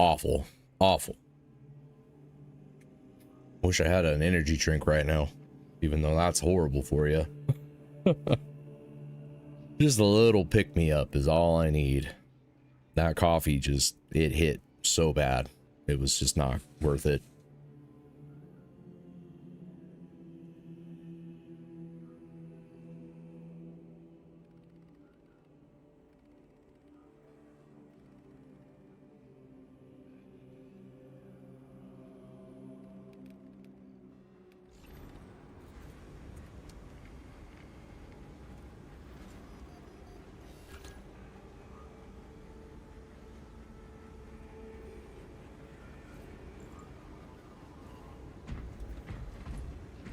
awful. Awful. Wish I had an energy drink right now, even though that's horrible for you. Just a little pick-me-up is all I need. That coffee just, it hit so bad. It was just not worth it.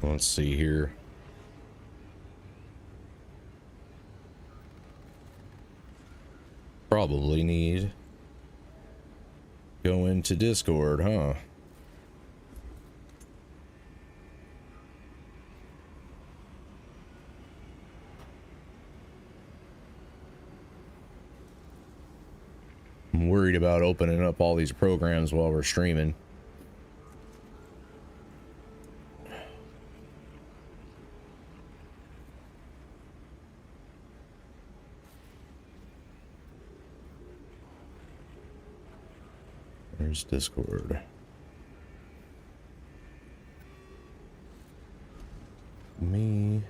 Let's see here. Probably need go into Discord, huh? I'm worried about opening up all these programs while we're streaming. There's Discord. Me.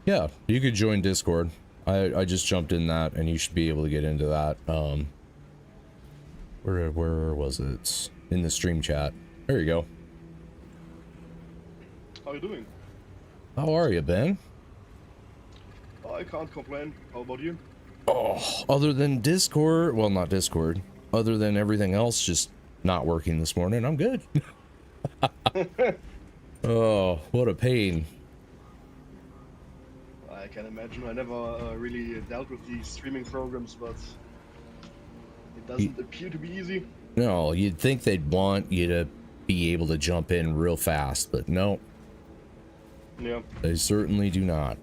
Yeah, you could join Discord. I just jumped in that, and you should be able to get into that. Where was it? In the stream chat. There you go. How are you doing? How are you, Ben? I can't complain. How about you? Oh, other than Discord, well, not Discord. Other than everything else just not working this morning, I'm good. Oh, what a pain. I can imagine. I never really dealt with these streaming programs, but it doesn't appear to be easy. No, you'd think they'd want you to be able to jump in real fast, but no. Yeah. They certainly do not.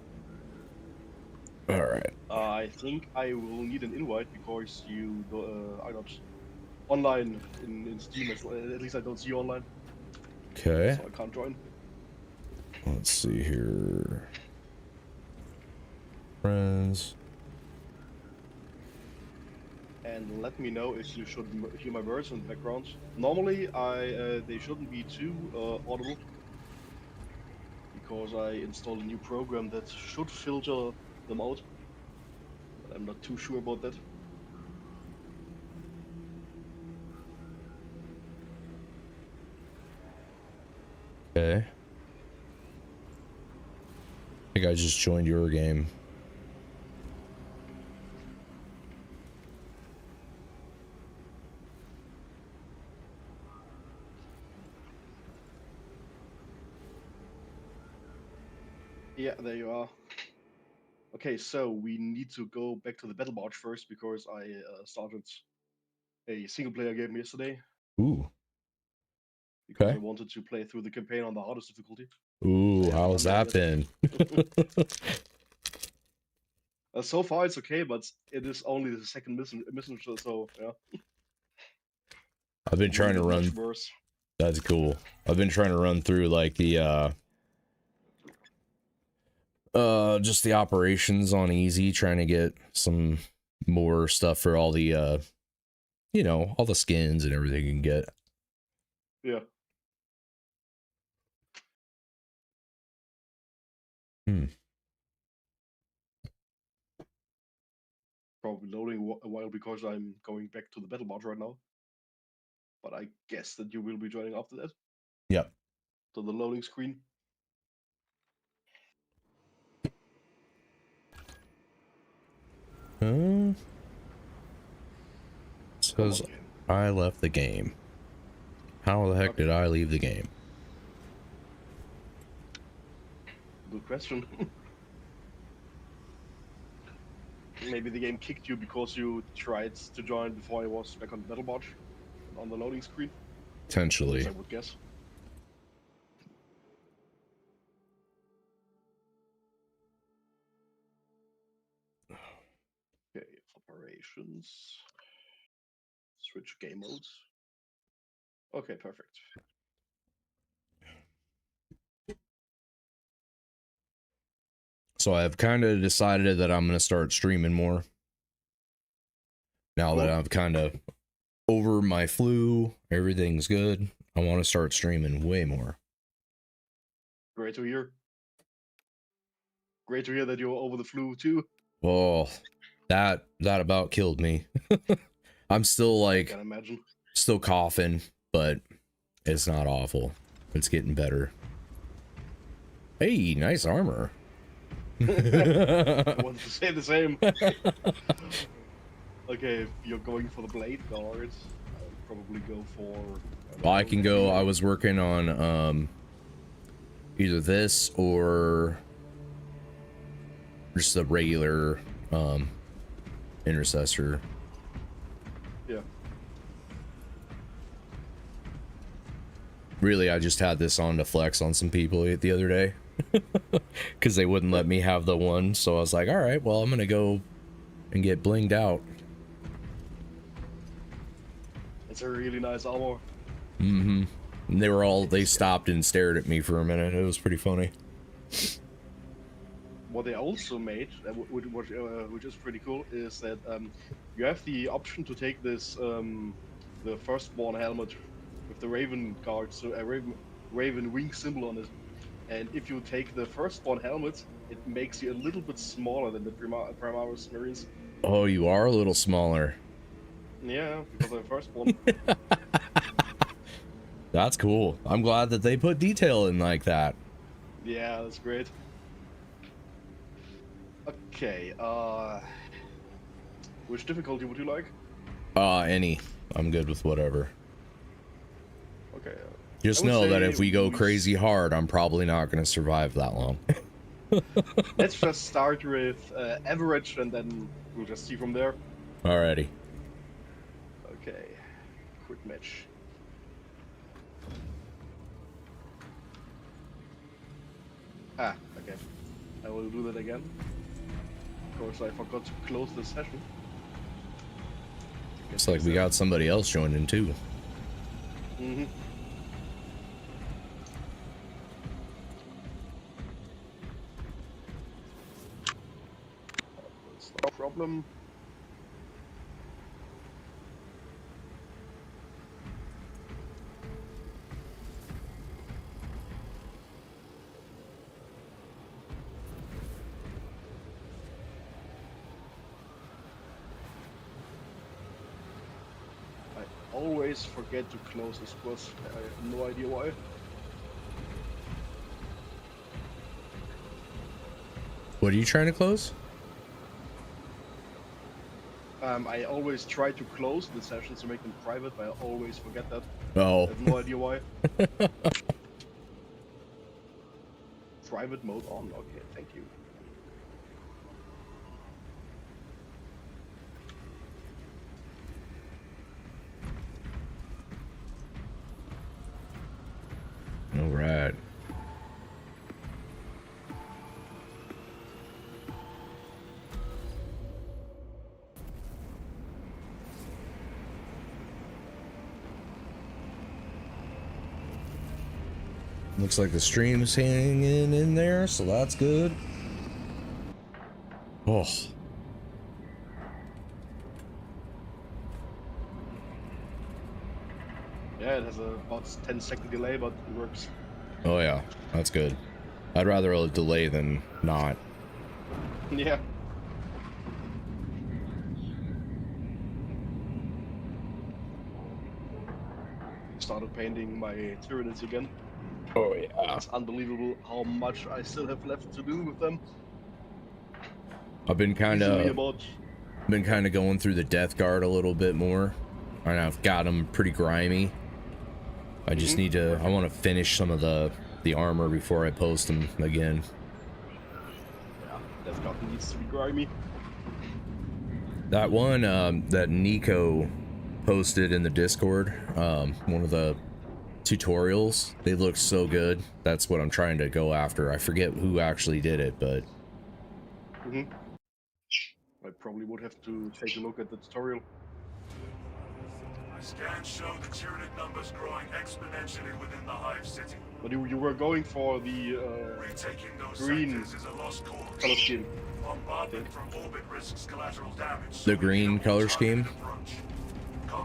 Alright. I think I will need an invite because you are not online in Steam. At least I don't see you online. Okay. So I can't join. Let's see here. Friends. And let me know if you should hear my words in the background. Normally, they shouldn't be too audible because I installed a new program that should filter them out. But I'm not too sure about that. Okay. I think I just joined your game. Yeah, there you are. Okay, so we need to go back to the battle barge first because I started a single player game yesterday. Ooh. Because Okay. I wanted to play through the campaign on the hardest difficulty. Ooh, how's that been? So far it's okay, but it is only the second mission, so yeah. I've been trying to run. Much worse. That's cool. I've been trying to run through like the just the operations on easy, trying to get some more stuff for all the you know, all the skins and everything you can get. Yeah. Probably loading a while because I'm going back to the battle barge right now. But I guess that you will be joining after that. Yep. To the loading screen. Says I left the game. How the heck did I leave the game? Good question. maybe the game kicked you because you tried to join before I was back on BattleBot on the loading screen. Potentially. I would guess. Okay, operations. Switch game modes. Okay, perfect. So I've kind of decided that I'm going to start streaming more. Now that I've kind of over my flu, everything's good. I want to start streaming way more. Great to hear. Great to hear that you're over the flu too. Oh, that about killed me. I'm still I like, can imagine. still coughing, but it's not awful. It's getting better. Hey, nice armor. I wanted to say the same. Okay, if you're going for the blade guards, I'll probably go for. Well, I can go. I was working on either this or just the regular intercessor. Yeah. Really, I just had this on to flex on some people the other day because they wouldn't let me have the one. So I was like, all right, well, I'm gonna go and get blinged out. It's a really nice armor. Mm-hmm. And they were all, they stopped and stared at me for a minute. It was pretty funny. What they also made, which is pretty cool, is that you have the option to take this the firstborn helmet with the Raven guard, so a Raven wing symbol on it. And if you take the firstborn helmet, it makes you a little bit smaller than the Primaris Marines. Oh, you are a little smaller. Yeah, because I'm firstborn. That's cool. I'm glad that they put detail in like that. Yeah, that's great. Okay, which difficulty would you like? Any. I'm good with whatever. Okay. Just I would know that say if we go we crazy hard, I'm probably not going to survive that long. Let's just start with average, and then we'll just see from there. Alrighty. Okay, quick match. Ah, okay. I will do that again. Of course, I forgot to close the session. Looks like we got somebody else joining too. Mm-hmm. That's no problem. I always forget to close this bus. I have no idea why. What are you trying to close? I always try to close the sessions to make them private, but I always forget that. Oh. I have no idea why. Private mode on. Okay, thank you. All right. Looks like the stream's hanging in there, so that's good. Oh. Yeah, it has about 10-second delay, but it works. Oh yeah, that's good. I'd rather a delay than not. Yeah. Started painting my Tyranids again. Oh yeah. It's unbelievable how much I still have left to do with them. I've been kind Easily of about going through the Death Guard a little bit more, and I've got them pretty grimy. I just need to. I want to finish some of the armor before I post them again. Yeah, Death Guard needs to be grimy. That one that Nico posted in the Discord, one of the tutorials, they look so good. That's what I'm trying to go after. I forget who actually did it, but I probably would have to take a look at the tutorial. Scans show the Tyranid numbers growing exponentially within the Hive City. But you were going for the Retaking those green sectors is a lost cause. color scheme. Bombardment from orbit risks collateral damage. the green color scheme.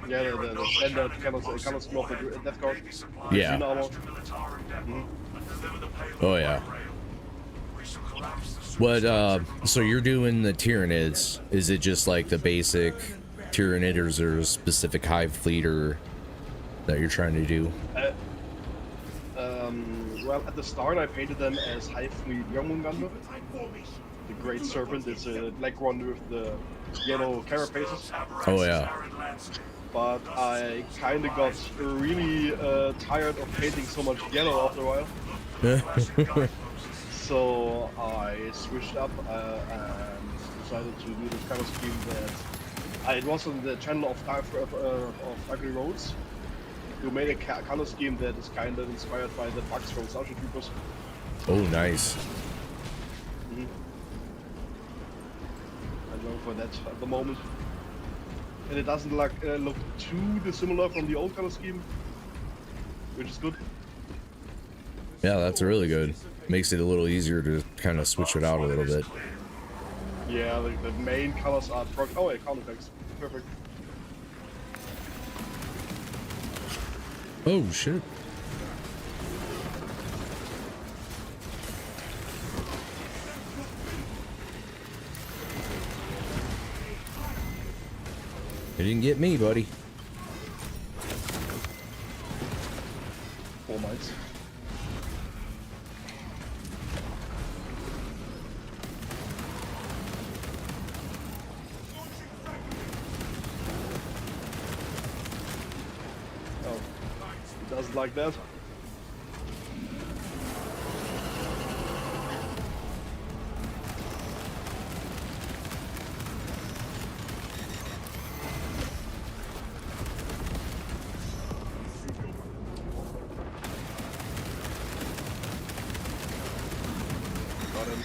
Yeah, the standard color scheme of the Death Guard. Yeah. Green armor. Oh yeah. What so you're doing the Tyranids? Is it just like the basic Tyranid, or is there a specific Hive fleet or that you're trying to do? Well, at the start I painted them as Hive Fleet Jörmungandr. The Great Serpent is a black one with the yellow carapaces. Oh yeah. But I kind of got really tired of painting so much yellow after a while. So I switched up and decided to do this color scheme that it was on the channel of Ugly Roads, who made a color scheme that is kind of inspired by the bugs from Starship Troopers. Oh nice. I'm going for that at the moment. And it doesn't look too dissimilar from the old color scheme, which is good. Yeah, that's really good. Makes it a little easier to kind of switch it out a little bit. Yeah, the main colors are oh yeah, count effects. Perfect. Oh shit. You didn't get me, buddy. 4 mites. Oh, it doesn't like that. Got him.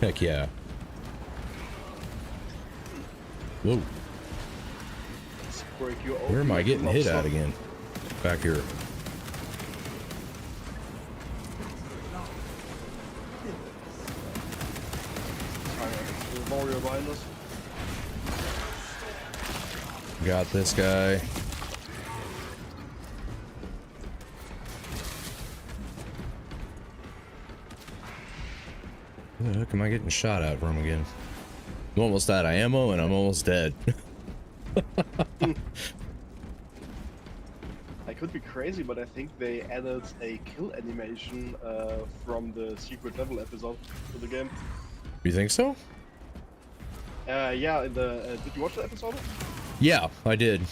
Heck yeah. Whoa. Let's break you open. Where am I getting hit Lobster. at again? Back here. Alright, Warrior behind us. Got this guy. Where the heck am I getting shot at from again? I'm almost out of ammo and I'm almost dead. I could be crazy, but I think they added a kill animation from the Secret Level episode to the game. You think so? Yeah, in the did you watch the episode? Yeah, I did.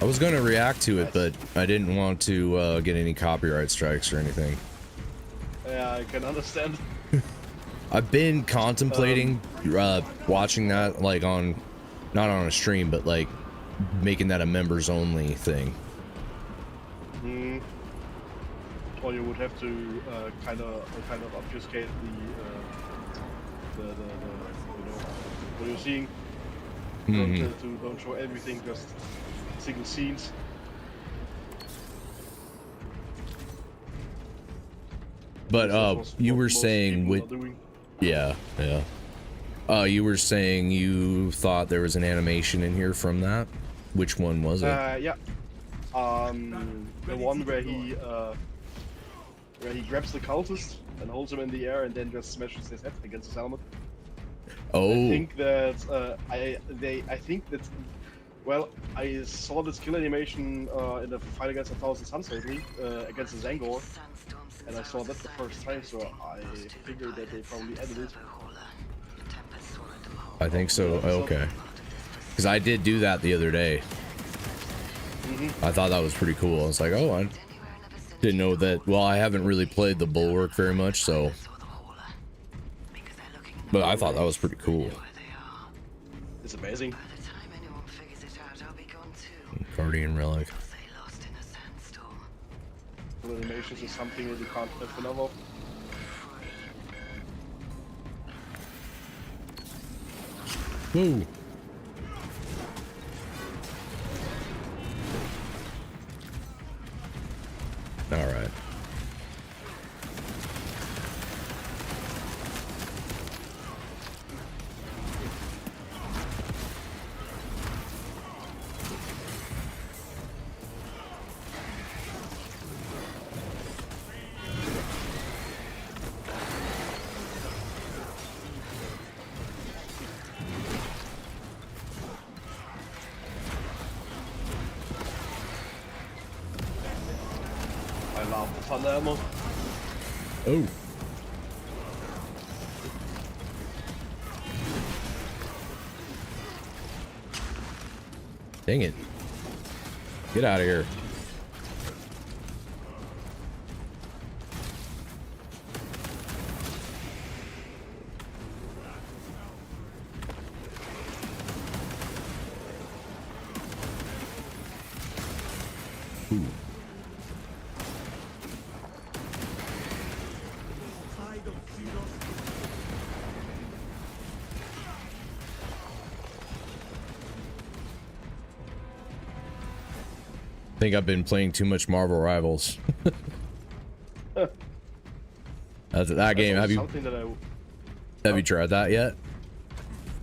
I was gonna react to it, but I didn't want to get any copyright strikes or anything. Yeah, I can understand. I've been contemplating watching that, like on, not on a stream, but like making that a members only thing. Or you would have to kind of obfuscate the you know what you're seeing. Don't show everything, just single scenes. But That's you what were most saying people with, are doing. yeah. You were saying you thought there was an animation in here from that. Which one was it? Yeah. The one where he grabs the cultist and holds him in the air and then just smashes his head against his helmet. Oh, I think that I think that, well, I saw this kill animation in the fight against 1,000 Suns lately against the Zangor, and I saw that the first time, so I figured that they probably edited it. I think so. Okay, because I did do that the other day. I thought that was pretty cool. I was like, oh, I didn't know that. Well, I haven't really played the Bulwark very much, so. But I thought that was pretty cool. It's amazing. By the time anyone figures it out, I'll be gone too. Guardian relic. They'll stay lost in a sandstorm. The animations is something that you can't have enough of. Whoa. All right. I love the thunder ammo. Oh. Dang it. Get out of here. Ooh. I think I've been playing too much Marvel Rivals. that game. Have you Something that tried that yet?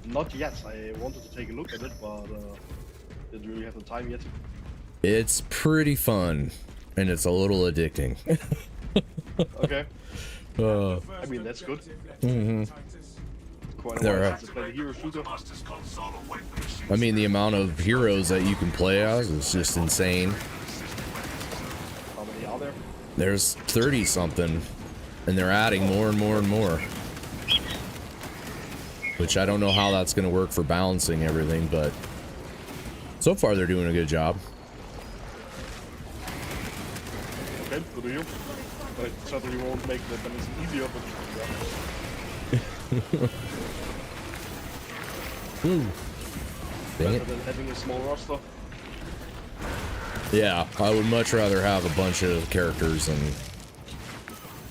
not yet. I wanted to take a look at it, but didn't really have the time yet. It's pretty fun, and it's a little addicting. Okay, uh, I mean that's good. mhm. Quite a There while are- since I played a hero shooter. Master's console await the machine. I mean, the amount of heroes that you can play as is just insane. How many are there? There's 30 something, and they're adding more and more and more. Which I don't know how that's going to work for balancing everything, but so far they're doing a good job. Okay, good to hear. But it certainly won't make the balancing easier, but yeah. Ooh. Dang Better it. than having a small roster. Yeah, I would much rather have a bunch of characters and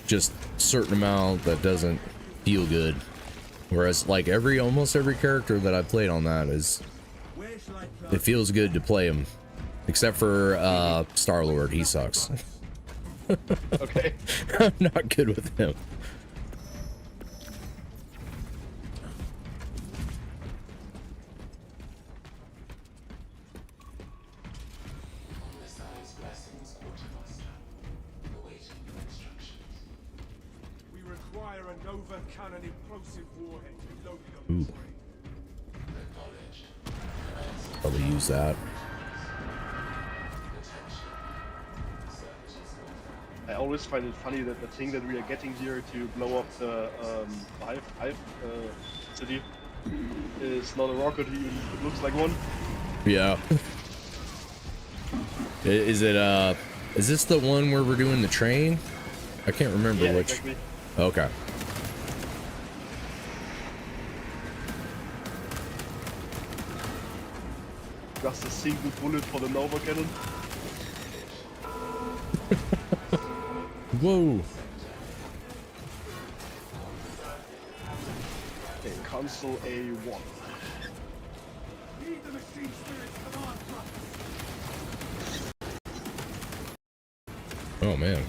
just certain amount that doesn't feel good. Whereas like almost every character that I've played on that it feels good to play him. Except for Star-Lord, he sucks. Okay. I'm not good with him. We require a Nova Cannon implosive warhead to be loaded Ooh. on the train. Probably use that. I always find it funny that the thing that we are getting here to blow up the hive city is not a rocket. It looks like one. Yeah. Is this the one where we're doing the train? I can't remember Yeah, which. exactly. Okay. Just a single bullet for the Nova Cannon. Whoa. Okay, console A1. Lead the machine spirit's command truck. Oh man.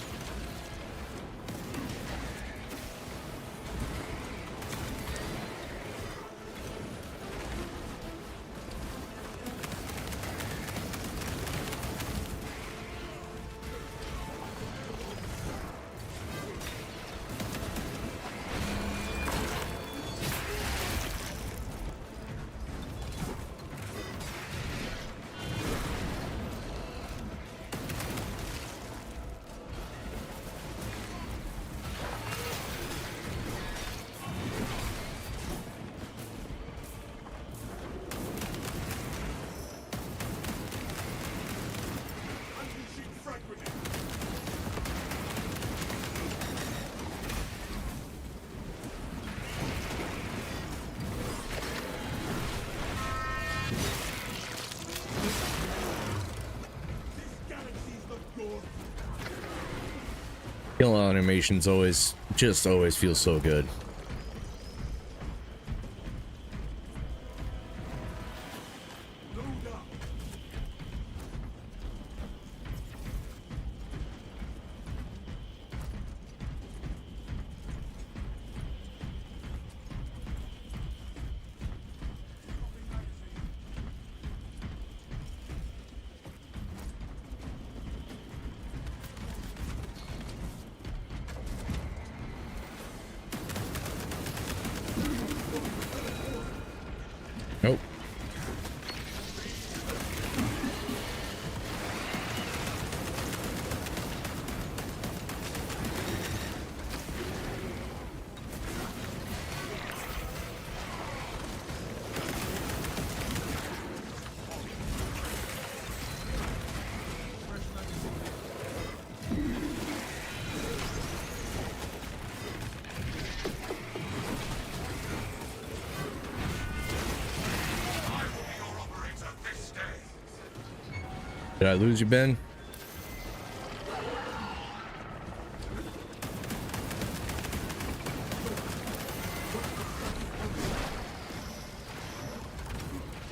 Kill animations always feel so good. Load up. Nope. Did I lose you, Ben?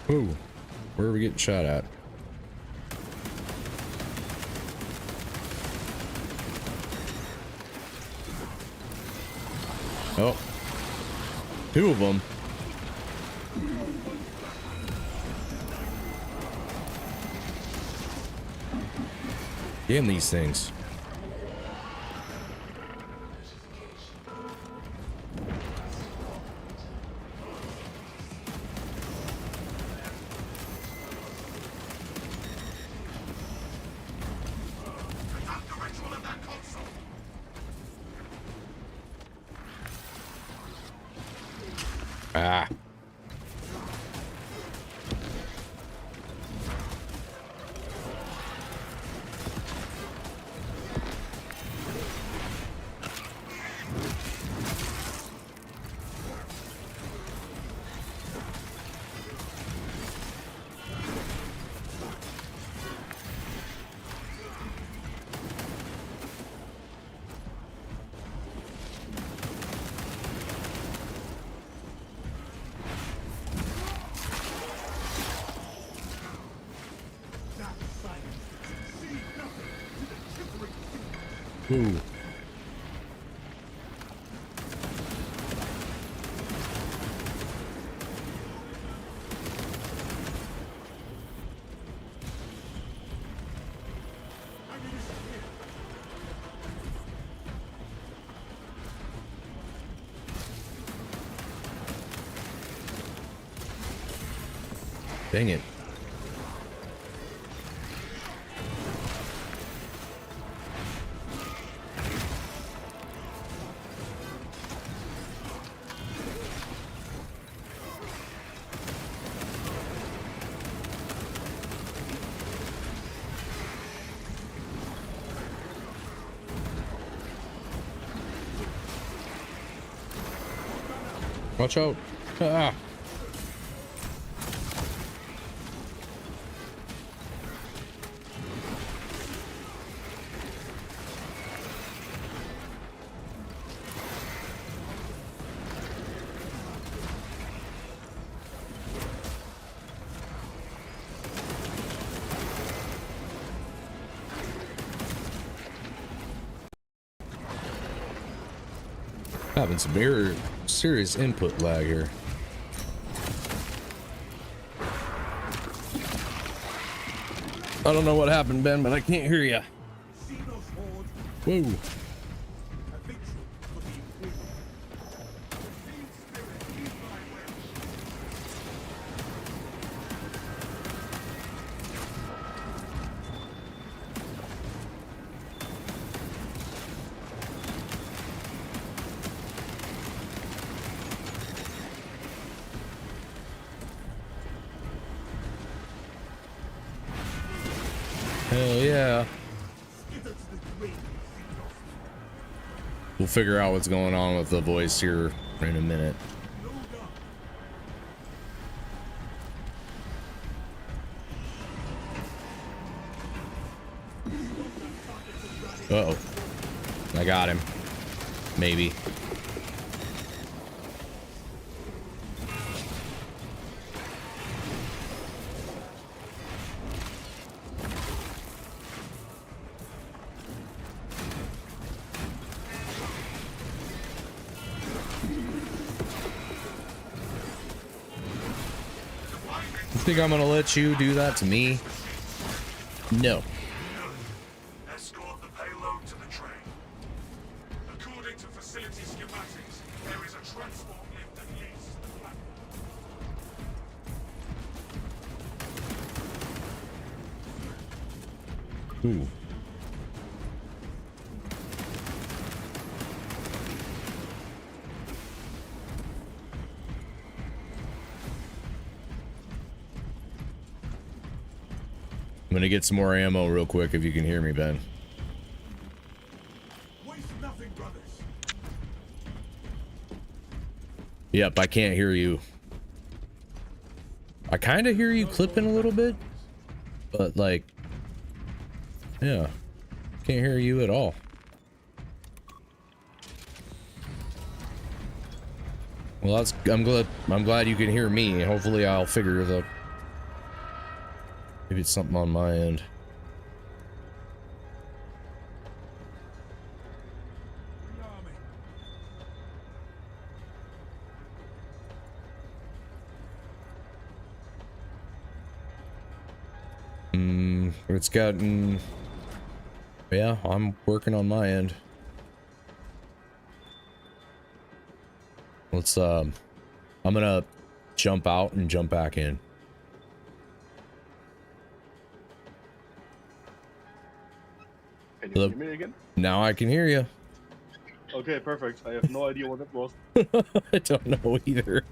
Ooh, where are we getting shot at? Oh, two of them. Damn these things. Ah. Ooh. Dang it. Watch out. Ah. Having some very serious input lag here. I don't know what happened, Ben, but I can't hear you. Whoa. Hell yeah. We'll figure out what's going on with the voice here in a minute. Uh-oh. I got him. Maybe. You think I'm gonna let you do that to me? No. Escort the payload to the train. According to facility schematics, there is a transport lift that leads to the platform. Ooh. I'm gonna get some more ammo real quick if you can hear me, Ben. Waste nothing, brothers. Yep, I can't hear you. I kind of hear you clipping a little bit, but like, yeah, can't hear you at all. Well, that's I'm glad you can hear me. Hopefully, I'll figure the maybe it's something on my end. It's gotten, yeah, I'm working on my end. Let's I'm gonna jump out and jump back in. Can you Hello? hear me again? Now I can hear you. Okay, perfect. I have no idea what that was. I don't know either.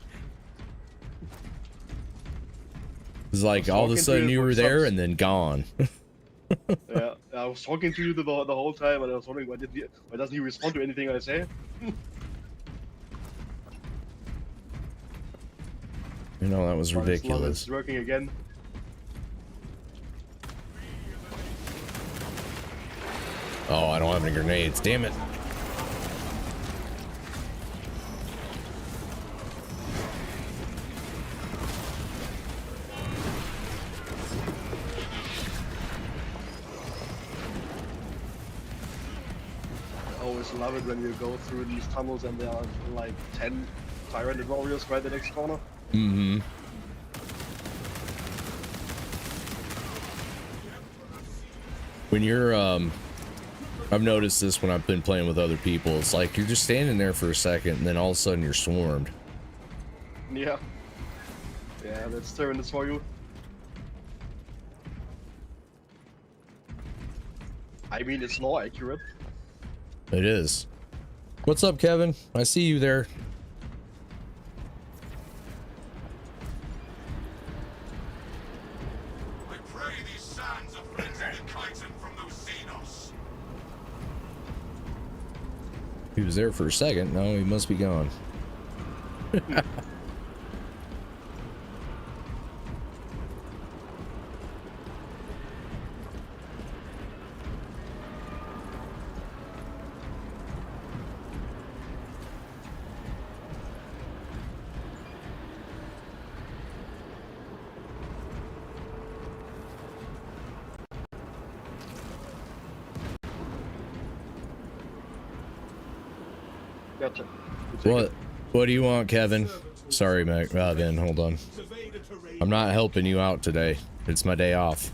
It's like all of a talking to sudden you you for were there subs. and then gone. Yeah, I was talking to you the whole time, and I was wondering why doesn't he respond to anything I say? You know, that was But as long as ridiculous. it's working again. Oh, I don't have any grenades. Damn it. I always love it when you go through these tunnels and there are like 10 Tyrant warriors right in the next corner. Mm-hmm. When you're, I've noticed this when I've been playing with other people. It's like you're just standing there for a second and then all of a sudden you're swarmed. Yeah. Yeah, that's Tyrant for you. I mean, it's more accurate. It is. What's up, Kevin? I see you there. I pray these sands are cleansing the chitin from those Xenos. He was there for a second. No, he must be gone. Gotcha. You take What? it. What do you want, Kevin? Sorry, Mac. Ben, hold on. Survey the terrain. I'm not helping you out today. It's my day off.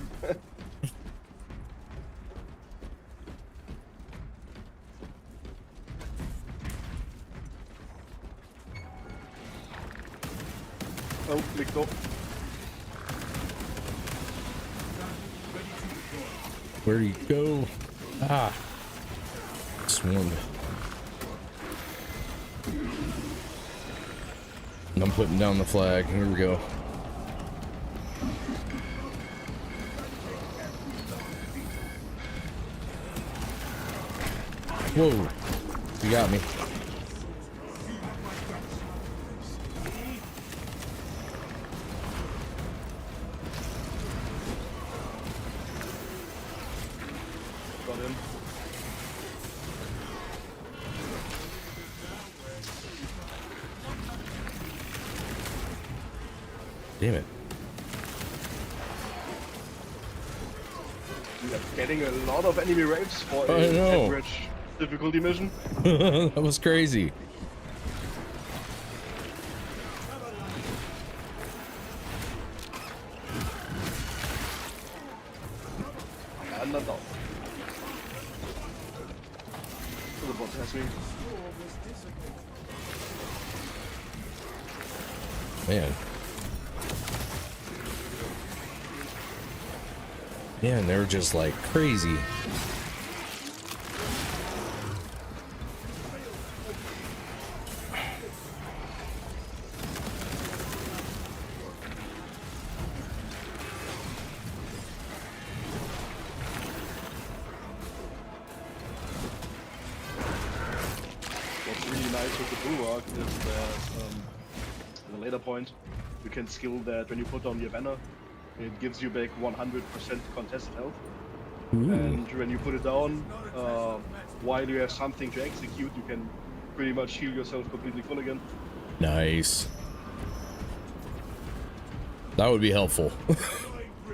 Oh, click go. Where do you go? Ah. Swarmed. And I'm putting down the flag. Here we go. Whoa. You got me. Got him. Damn it. We are getting a lot of enemy waves for I an know. average difficulty mission. That was crazy. And not down. The bot has me. Man. Yeah, and they were just like crazy. What's really nice with the Bulwark is that at a later point you can skill that when you put on your banner, it gives you back 100% contested health. And when you put it down, while you have something to execute, you can pretty much heal yourself completely full again. Nice. That would be helpful.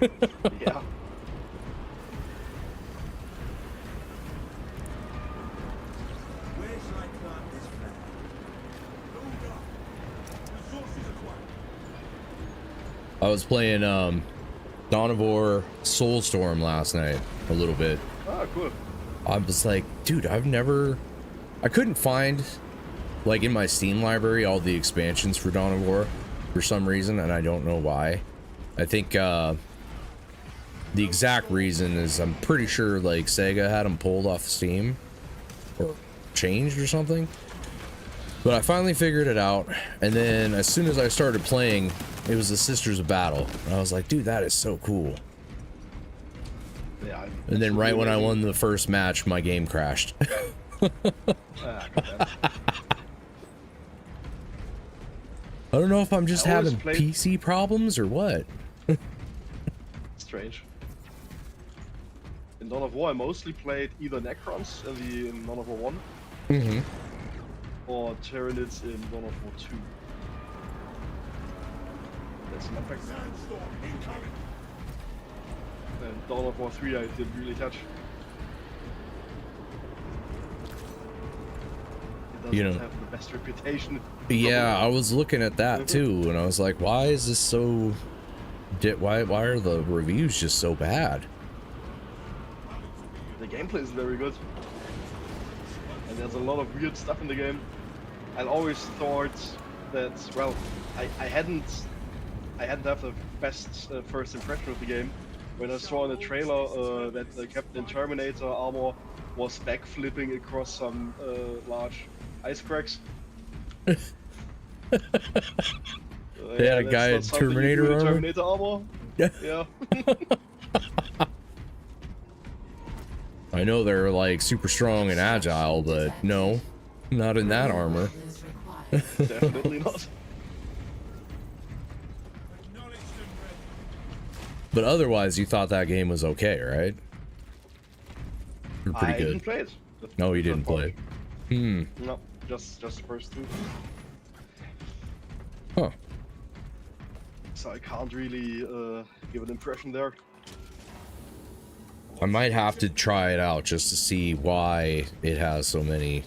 Yeah. Where shall I plant this flag? Hold up. Resources acquired. I was playing Dawn of War Soulstorm last night a little bit. Ah, cool. I was like, dude, I couldn't find like in my Steam library all the expansions for Dawn of War for some reason, and I don't know why. I think the exact reason is I'm pretty sure like Sega had them pulled off Steam or changed or something. But I finally figured it out, and then as soon as I started playing, it was the Sisters of Battle. And I was like, dude, that is so cool. Yeah. And then right when I won the first match, my game crashed. Ah, goddamn. I don't know if I'm just I always having played- PC problems or what. Strange. In Dawn of War, I mostly played either Necrons in Dawn of War 1 Mm-hmm. or Tyranids in Dawn of War 2. That's an effect. Sandstorm incoming. And Dawn of War 3 I didn't really touch. It doesn't You know- have the best reputation. Yeah, I was looking at that too, and I was like, why is this so... Why are the reviews just so bad? The gameplay is very good. And there's a lot of weird stuff in the game. I always thought that, well, I hadn't have the best first impression of the game when I saw in the trailer that the Captain Terminator armor was backflipping across some large ice cracks. They had a that's guy not in something you Terminator do in armor? Terminator armor. Yeah. Yeah. I know they're like super strong and agile, but no, not in that armor. Definitely not. Acknowledged and ready. But otherwise, you thought that game was okay, right? You're pretty I good. didn't play it. No, you didn't play it. Hmm. No, just the first two. Huh. So I can't really give an impression there. I might have to try it out just to see why it has so many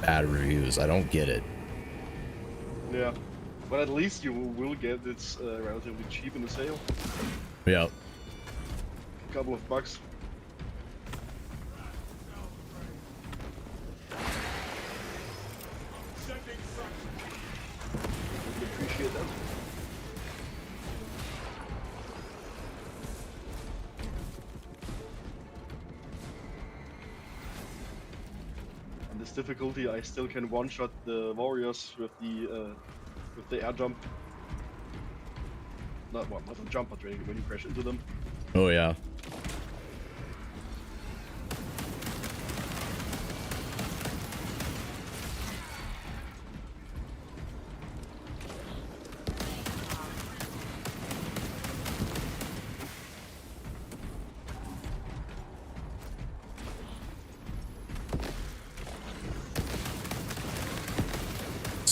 bad reviews. I don't get it. Yeah, but at least you will get it relatively cheap in the sale. Yep. A couple of bucks. Sending fragments. Would appreciate that. On this difficulty, I still can one-shot the warriors with the air jump. Not a jump, but when you crash into them. Oh yeah.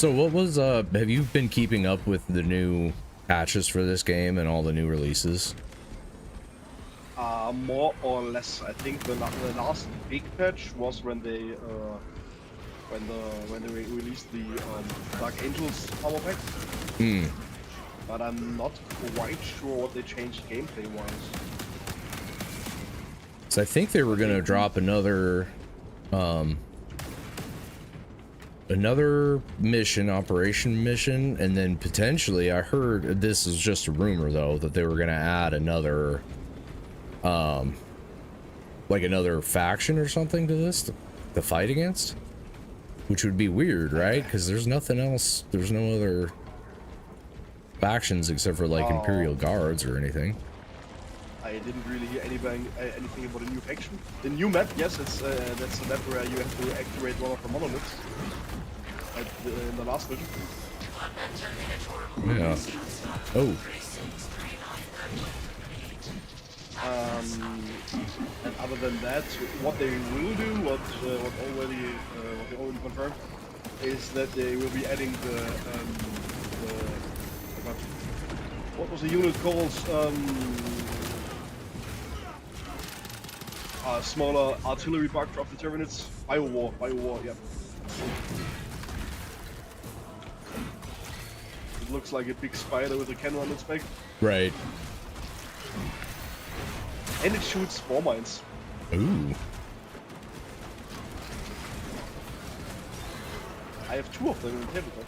So what was have you been keeping up with the new patches for this game and all the new releases? More or less. I think the last big patch was when they released the Dark Angels power pack. Hmm. But I'm not quite sure what they changed gameplay wise. So I think they were gonna drop another operation mission, and then potentially, I heard, this is just a rumor though, that they were gonna add another like another faction or something to this to fight against, which would be weird, right? Because there's nothing else, there's no other factions except for like Imperial Guards or anything. I didn't really hear anything about a new faction. The new map, yes, it's that's the map where you have to activate one of the monoliths in the last mission. Yeah. Oh. And other than that, what they will do, what they already confirmed, is that they will be adding what was the unit called? Smaller artillery bug of the Terranids. Biowar, yeah. It looks like a big spider with a cannon on its back. Right. And it shoots spore mines. Ooh. I have 2 of them in the tabletop.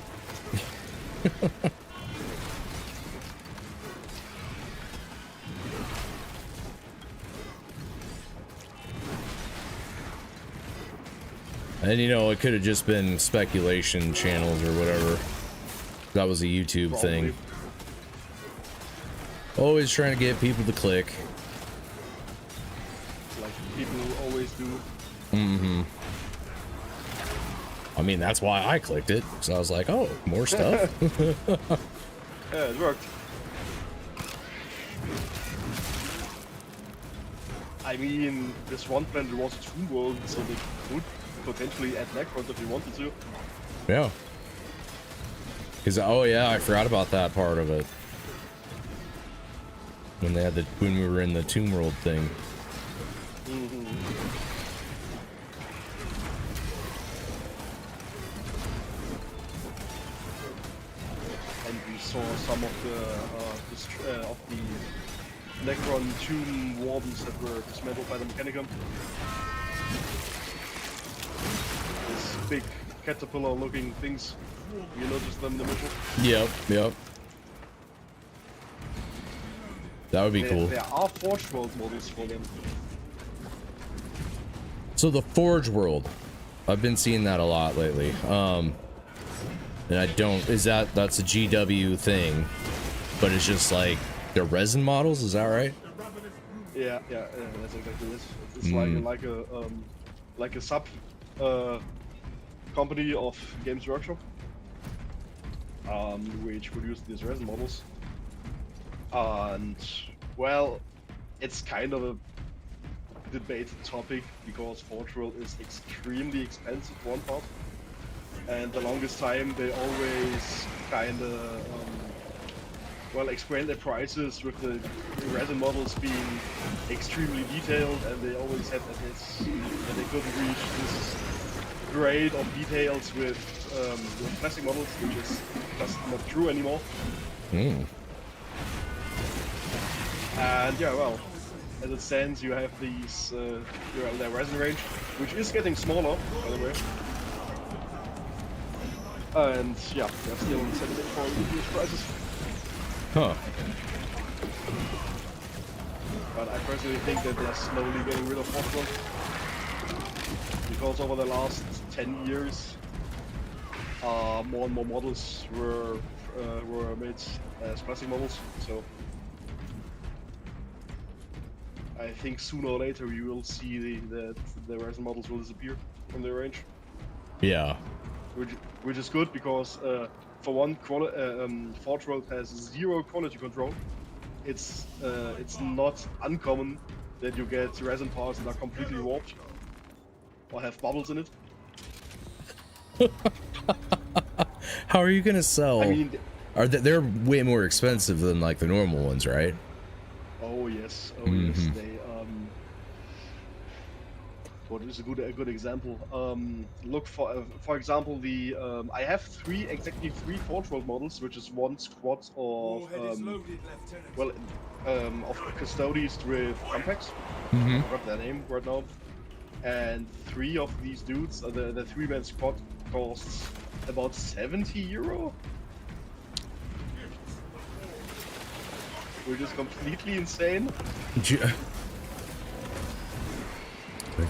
And you know, it could have just been speculation channels or whatever. That was a YouTube Probably. thing. Always trying to get people to click. Like people always do. Mm-hmm. I mean, that's why I clicked it. So I was like, oh, more stuff. Yeah, it worked. I mean, this one planet was a Tomb World, so they could potentially add Necrons if they wanted to. Yeah. Because, oh yeah, I forgot about that part of it. When they had when we were in the Tomb World thing. Mm-hmm. And we saw some of the Necron tomb wardens that were dismantled by the Mechanicum. This big caterpillar-looking things. You noticed them in the middle? Yep, yep. That would be cool. There are Forge World models for them. So the Forge World, I've been seeing that a lot lately. And I don't, that's a GW thing, but it's just like they're resin models, is that right? Yeah, that's exactly this. It's like a sub company of Games Workshop, which produced these resin models. And well, it's kind of a debated topic because Forge World is extremely expensive one part, and the longest time they always kind of explain their prices with the resin models being extremely detailed, and they always said that they couldn't reach this grade of details with plastic models, which is just not true anymore. Mm. And yeah, well, as it stands, you have these their resin range, which is getting smaller, by the way. And yeah, they're still selling it for reduced prices. Huh. But I personally think that they're slowly getting rid of Forge World, because over the last 10 years, more and more models were made as plastic models. So I think sooner or later you will see the resin models will disappear from their range. Yeah. Which is good because for one, Forge World has 0 quality control. It's not uncommon that you get resin parts that are completely warped or have bubbles in it. How are you gonna sell? I mean, Are they're way more expensive than like the normal ones, right? oh yes, Mhm. they what is a good example? Look for example, the I have exactly three Forge World models, which is one squad of Warhead is loaded, Lieutenant. well of custodies with complex. I Mm-hmm. forgot their name right now. And three of these dudes, the three-man squad, costs about €70, which is completely insane.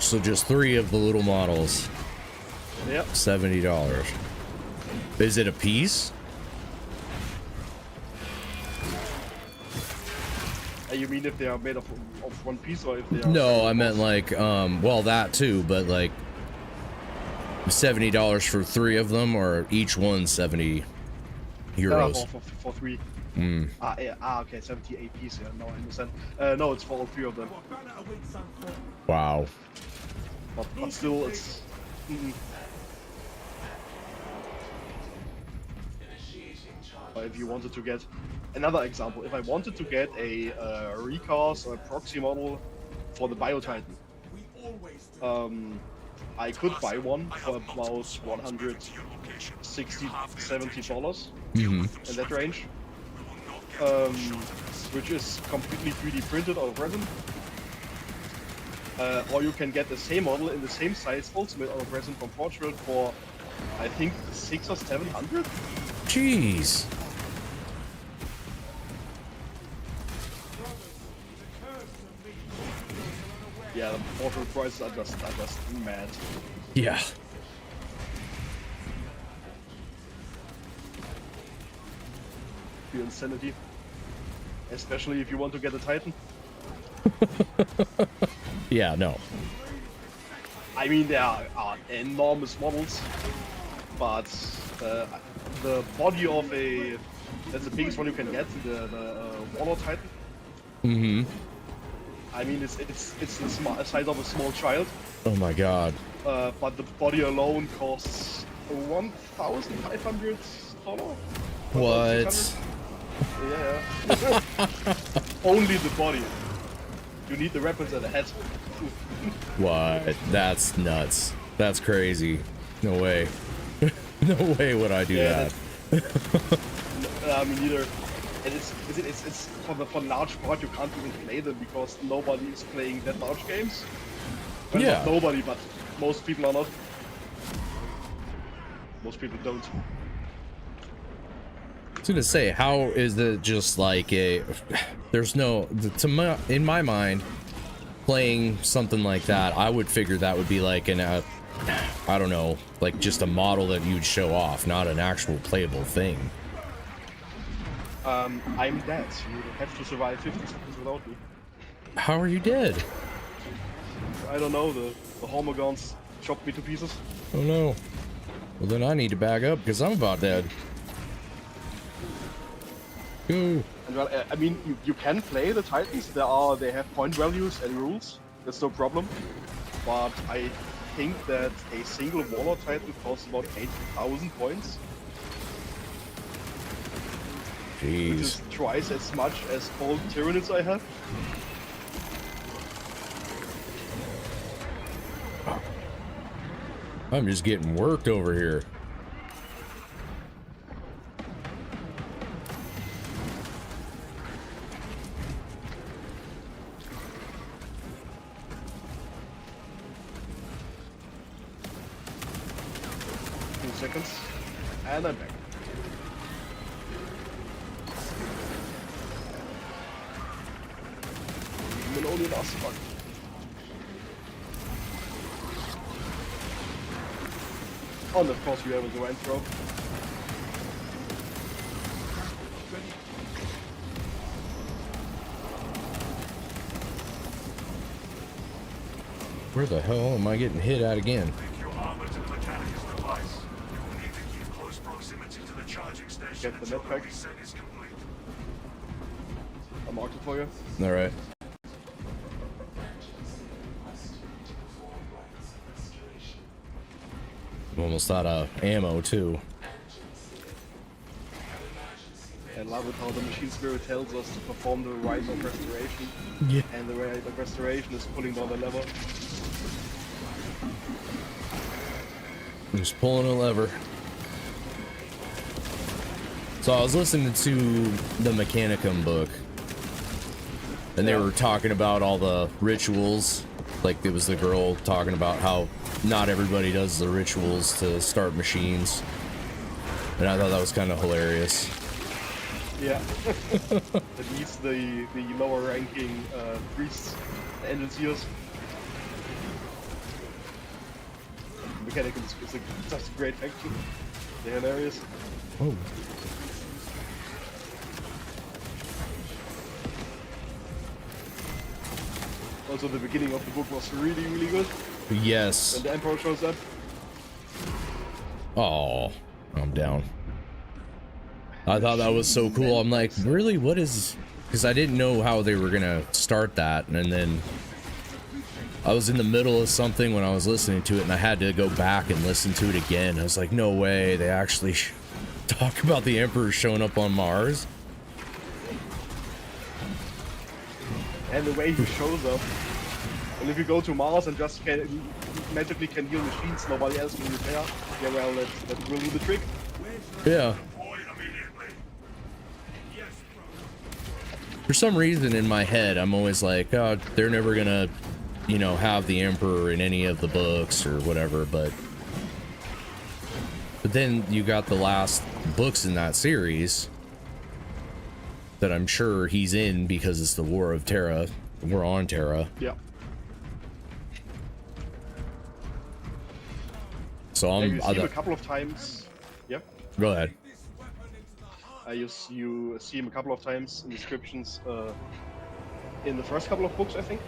So just 3 of the little models, Yep. $70. Is it a piece? You mean if they are made of one piece, or if they are? No, I meant like, well, that too, but like $70 for 3 of them, or each one 70 euros. For three. Mm. Okay, 78 piece. Yeah, no, I understand. No, it's for all three of them. Wow. But still, it's. If you wanted to get another example, if I wanted to get a recast or a proxy model for the Biotitan, I could buy one for about $160–$170 Mm-hmm. in that range, which is completely 3D printed out of resin. Or you can get the same model in the same size, also made out of resin from Forge World for, I think, $600 or $700. Jeez. Yeah, the Forge World prices are just mad. Yeah. Pure insanity. Especially if you want to get a Titan. Yeah, no. I mean, there are enormous models, but the body of that's the biggest one you can get, the Warlord Titan. Mm-hmm. I mean, it's the size of a small child, Oh my god. but the body alone costs $1,500. What? Yeah. Only the body. You need the weapons and the head. What? That's nuts. That's crazy. No way. No way would I do that. I mean, neither. And it's for large part you can't even play them because nobody is playing that large games. Well, Yeah. not nobody, but most people are not. Most people don't. I was gonna say, how is it just like a? There's no in my mind, playing something like that. I would figure that would be like I don't know, like just a model that you'd show off, not an actual playable thing. I'm dead. You have to survive 50 seconds without me. How are you dead? I don't know. The Hormagaunts chopped me to pieces. Oh no. Well then I need to back up because I'm about dead. Go. And well, I mean, you can play the Titans. They have point values and rules. That's no problem. But I think that a single Warlord Titan costs about 8,000 points, which Jeez. is twice as much as all the Tyranids I have. I'm just getting worked over here. Seconds, and I'm back. Will only last one. Oh, and of course you have the end throw. Where the hell am I getting hit at again? If your armored and mechanics device, you need to keep close proximity to the charging station Get the until net the pack. reset is complete. I marked it for you. All right. I'm almost out of ammo too. with how the machine spirit tells us to perform the rite of restoration, Yeah. and the rite of restoration is pulling down the lever. Just pulling a lever. So I was listening to the Mechanicum book, and they Yeah. were talking about all the rituals. Like, it was the girl talking about how not everybody does the rituals to start machines. And I thought that was kind of hilarious. Yeah. At least the lower ranking priests, the engine seals. Mechanicum is just a great faction. They're hilarious. Oh. Also, the beginning of the book was really, really good. Yes. When the Emperor shows up. Oh, I'm down. I thought that was so cool. I'm like, really? What is... Because I didn't know how they were going to start that. And then I was in the middle of something when I was listening to it, and I had to go back and listen to it again. I was like, no way. They actually talk about the Emperor showing up on Mars. And the way he shows up. And if you go to Mars and just magically can heal machines nobody else can repair, yeah, well, that will do the trick. Yeah. Deploy immediately. Yes, bro. For some reason in my head, I'm always like, oh, they're never going to, you know, have the Emperor in any of the books or whatever, but then you got the last books in that series that I'm sure he's in because it's the War of Terra. We're on Terra. Yeah. So Yeah, I'm... you see him a couple of times. Yep. Go ahead. You see him a couple of times in descriptions in the first couple of books, I think.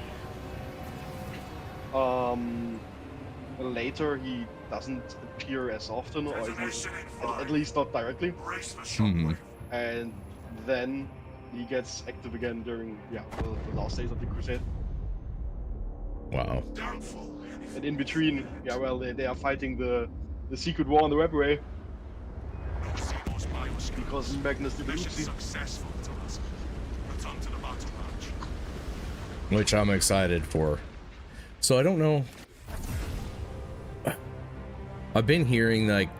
Later, he doesn't appear as often, or at least not directly. Brace for shockwave. And then he gets active again during the last days of the Crusade. Wow. Doubtful. And in between, yeah, well, they are fighting the secret war on the Webway Don't see those bioscopes. because Magnus did the Mission oopsie. successful, Task. Return to the battle match. Which I'm excited for. So I don't know. I've been hearing like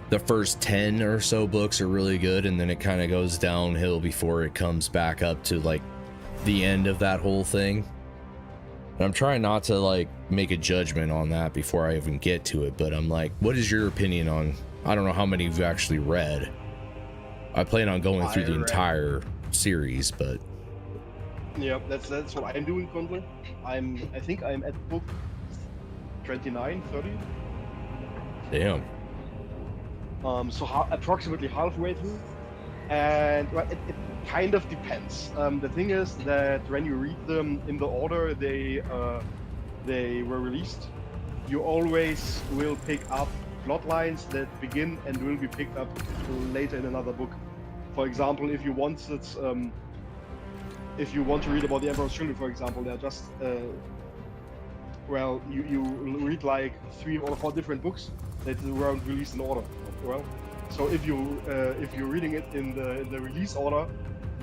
the first 10 or so books are really good, and then it kind of goes downhill before it comes back up to like the end of that whole thing. And I'm trying not to like make a judgment on that before I even get to it, but I'm like, what is your opinion on... I don't know how many you've actually read. I plan on going through the I read- entire series, but Yeah, that's what I'm doing currently. I think I'm at book 29, 30. damn. So approximately halfway through. And well, it kind of depends. The thing is that when you read them in the order they were released, you always will pick up plot lines that begin and will be picked up later in another book. For example, if you want to read about the Emperor's Children, for example, they're just well, you read like 3 or 4 different books that weren't released in order. Well, so if you're reading it in the release order,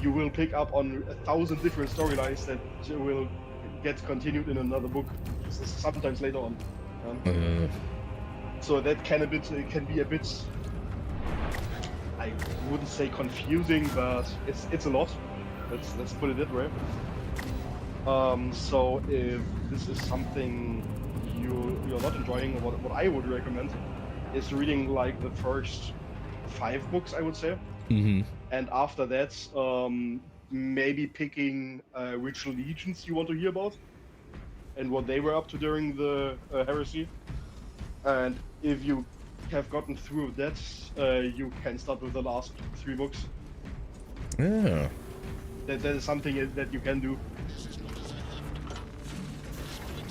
you will pick up on 1,000 different storylines that will get continued in another book, sometimes later on. So that can be a bit, I wouldn't say confusing, but it's a lot. Let's put it that way. So if this is something you're not enjoying, what I would recommend is reading like the first 5 books, I would say. Mm-hmm. And after that, maybe picking which legions you want to hear about and what they were up to during the heresy. And if you have gotten through that, you can start with the last 3 books. Yeah. That is something that you can do.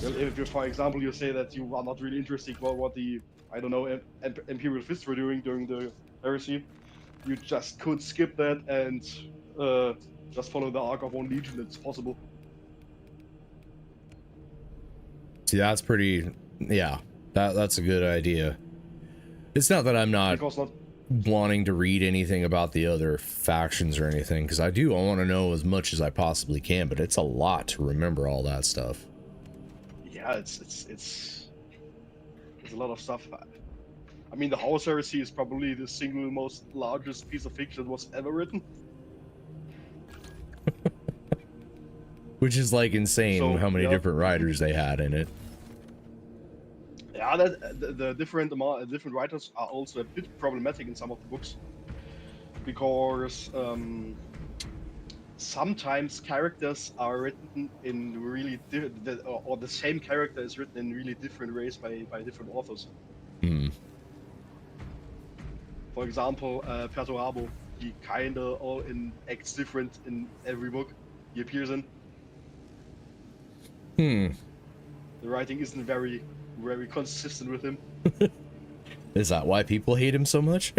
Well, if you, for example, you say that you are not really interested about what the, I don't know, Imperial Fists were doing during the heresy, you just could skip that and just follow the arc of one legion. It's possible. See, that's pretty... Yeah, that's a good idea. It's not that I'm not... Because not wanting to read anything about the other factions or anything, because I want to know as much as I possibly can, but it's a lot to remember all that stuff. Yeah, it's a lot of stuff. I mean, the Horus Heresy is probably the single most largest piece of fiction that was ever written. Which is like insane So, how many yeah. different writers they had in it. Yeah, the different different writers are also a bit problematic in some of the books because sometimes characters are written in really or the same character is written in really different ways by different authors. Hmm. For example, Perturabo, he kinda acts different in every book he appears in. Hmm. The writing isn't very consistent with him. Is that why people hate him so much?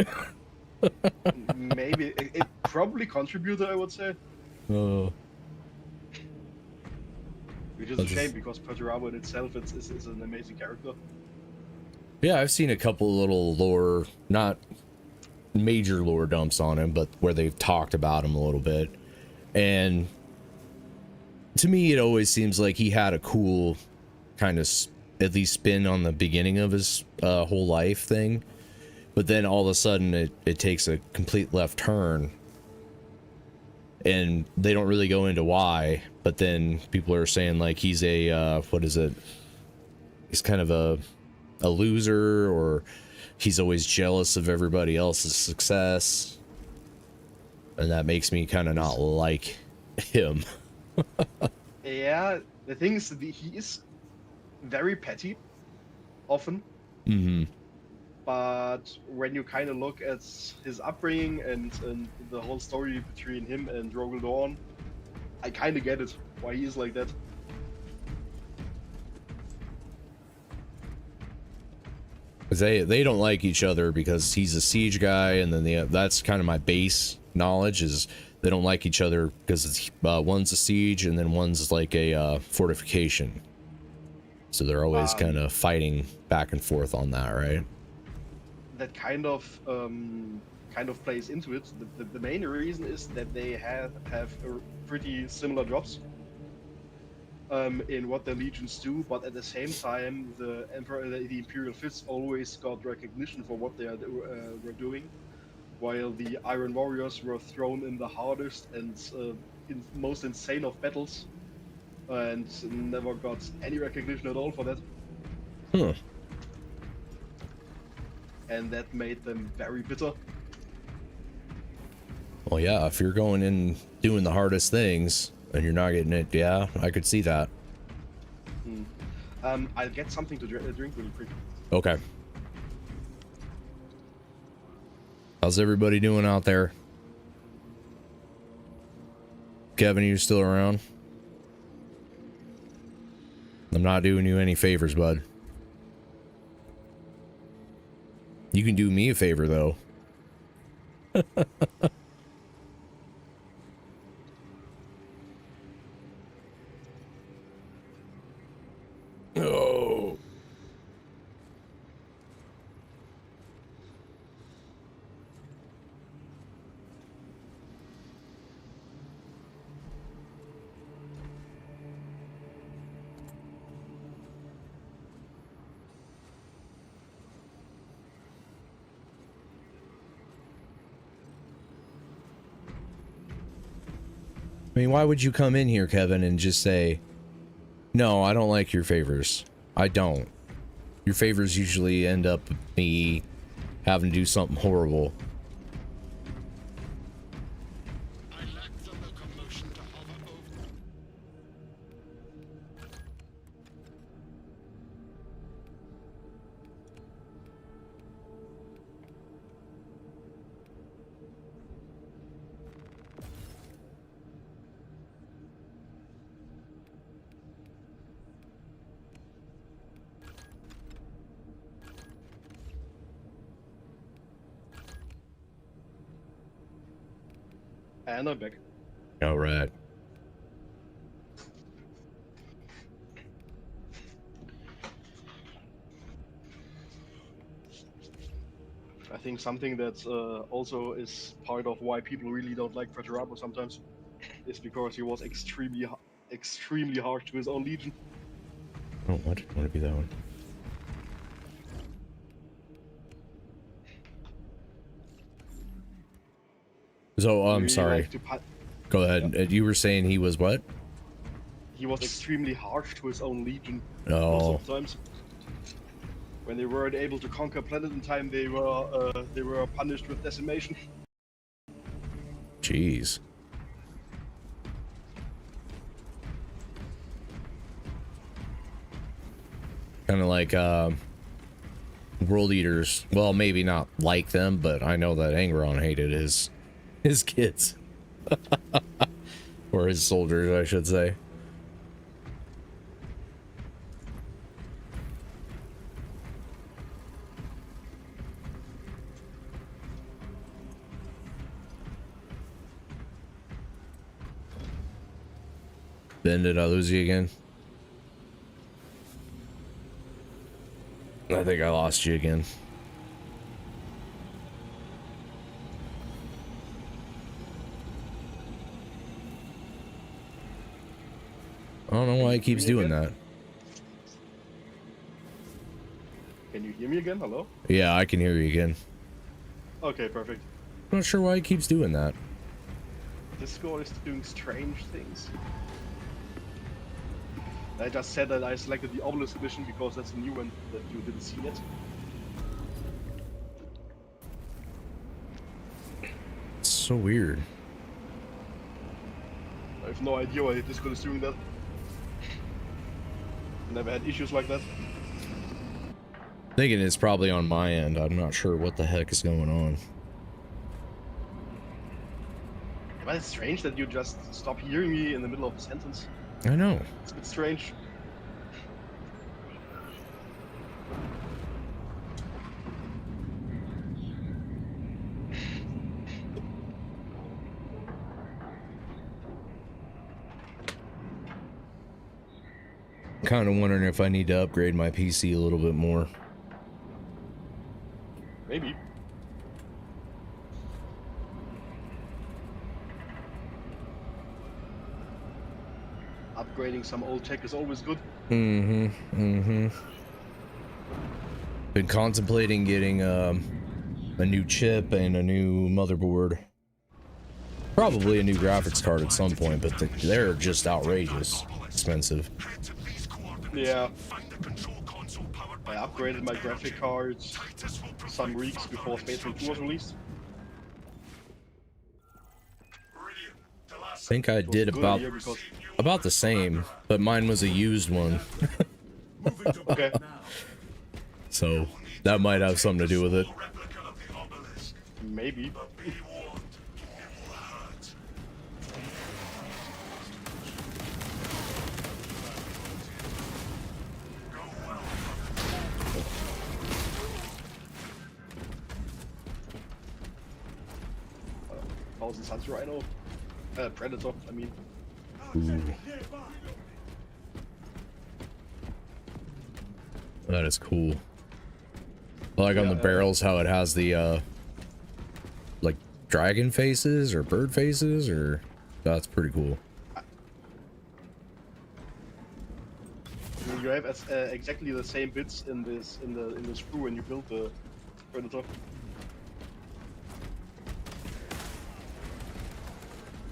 Maybe it probably contributed, I would say, Oh. which is a That's shame just- because Perturabo in itself is an amazing character. Yeah, I've seen a couple little lore, not major lore dumps on him, but where they've talked about him a little bit. And to me, it always seems like he had a cool kind of at least spin on the beginning of his whole life thing. But then all of a sudden it takes a complete left turn. And they don't really go into why. But then people are saying like he's a, what is it? He's kind of a loser, or he's always jealous of everybody else's success. And that makes me kind of not like him. Yeah, the thing is that he is very petty, often. Mm-hmm. But when you kind of look at his upbringing and the whole story between him and Rogel Dawn, I kind of get it why he is like that. Because they don't like each other because he's a siege guy, and then that's kind of my base knowledge is they don't like each other because one's a siege and then one's like a fortification. So they're always kind of fighting back and forth on that, right? That kind of plays into it. The main reason is that they have pretty similar jobs in what the legions do, but at the same time, the Imperial Fists always got recognition for what they were doing, while the Iron Warriors were thrown in the hardest and most insane of battles, and never got any recognition at all for that. Huh. And that made them very bitter. Well, yeah, if you're going in doing the hardest things and you're not getting it, yeah, I could see that. I'll get something to drink really quick. Okay. How's everybody doing out there? Kevin, you still around? I'm not doing you any favors, bud. You can do me a favor, though. Oh. I mean, why would you come in here, Kevin, and just say, no, I don't like your favors. I don't. Your favors usually end up with me having to do something horrible. I lack the locomotion to hover over. And I'm back. All right. I think something that also is part of why people really don't like Frederapo sometimes is because he was extremely harsh to his own legion. Oh, what? I want to be that one. So, He I'm really sorry. liked to Go ahead. You were saying he was what? He was extremely harsh to his own legion. Oh. Most of the times. When they weren't able to conquer planet in time, they were punished with decimation. Jeez. Kind of like World Eaters. Well, maybe not like them, but I know that Angron hated his kids. Or his soldiers, I should say. Ben, did I lose you again? I think I lost you again. I don't know why he keeps doing that. Can you hear me again? Hello? Yeah, I can hear you again. Okay, perfect. I'm not sure why he keeps doing that. Discord is doing strange things. I just said that I selected the Obelisk edition because that's a new one that you didn't see yet. It's so weird. I have no idea why Discord is doing that. Never had issues like that. Thinking it's probably on my end. I'm not sure what the heck is going on. But it's strange that you just stop hearing me in the middle of a sentence. I know. It's a bit strange. Kind of wondering if I need to upgrade my PC a little bit more. Maybe. Upgrading some old tech is always good. Been contemplating getting a new chip and a new motherboard. Probably a new graphics card at some point, but they're just outrageous expensive. Yeah. I upgraded my graphic cards some weeks before Space Marine 2 was released. I think I did about the same, but mine was a used one. Okay. So that might have something to do with it. Maybe. Thousand Suns Rhino. Predator, I mean. Ooh. That is cool. I like on the barrels how it has the like dragon faces or bird faces, or that's pretty cool. You have exactly the same bits in the sprue when you build the Predator.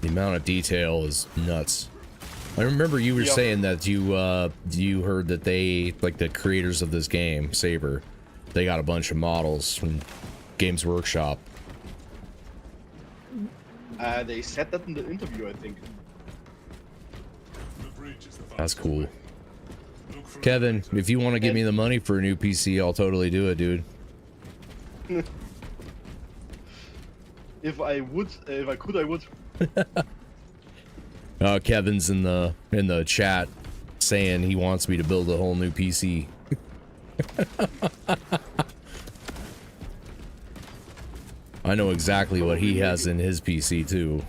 The amount of detail is nuts. I remember you were saying that you heard that they, like the creators of this game, Saber, they got a bunch of models from Games Workshop. They said that in the interview, I think. That's cool. Kevin, if you want to give me the money for a new PC, I'll totally do it, dude. If I could, I would. Kevin's in the chat saying he wants me to build a whole new PC. I know exactly what he has in his PC too.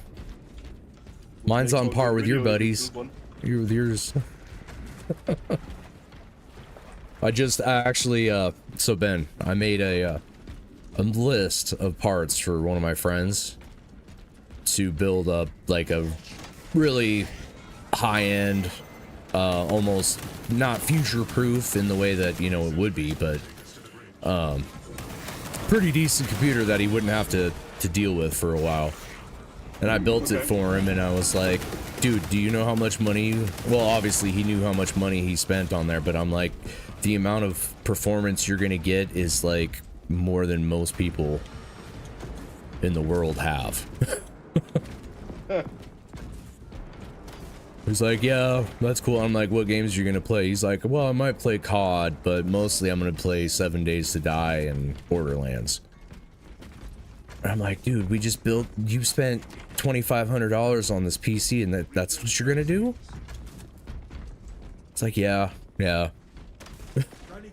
Mine's on par with your buddies. You're with yours. I just actually so Ben, I made a a list of parts for one of my friends to build up like a really high-end, almost not future-proof in the way that, you know, it would be, but pretty decent computer that he wouldn't have to deal with for a while. And I built it for him, and I was like, dude, do you know how much money? Well, obviously he knew how much money he spent on there, but I'm like, the amount of performance you're gonna get is like more than most people in the world have. He's like, yeah, that's cool. I'm like, what games are you gonna play? He's like, well, I might play COD, but mostly I'm gonna play 7 Days to Die and Borderlands. And I'm like, dude, we just built, you spent $2,500 on this PC and that's what you're gonna do? It's like, yeah. Ready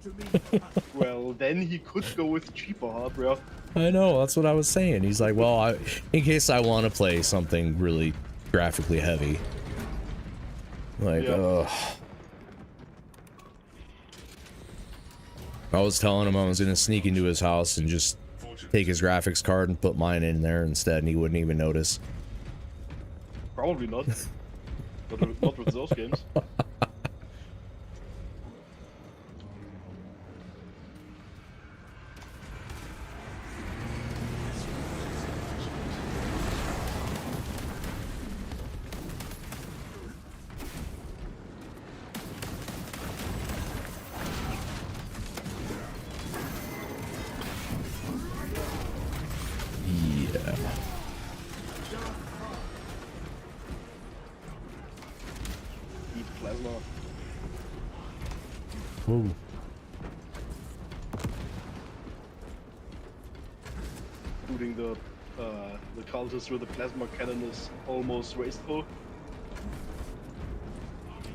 to meet. Well, then he could go with cheaper hardware. I know, that's what I was saying. He's like, well, in case I want to play something really graphically heavy. Like, Yeah. I was telling him I was gonna sneak into his house and just take his graphics card and put mine in there instead, and he wouldn't even notice. Probably not. Not with those games. Yeah. Eat plasma. Whoa. Shooting the cultists with the plasma cannon is almost wasteful.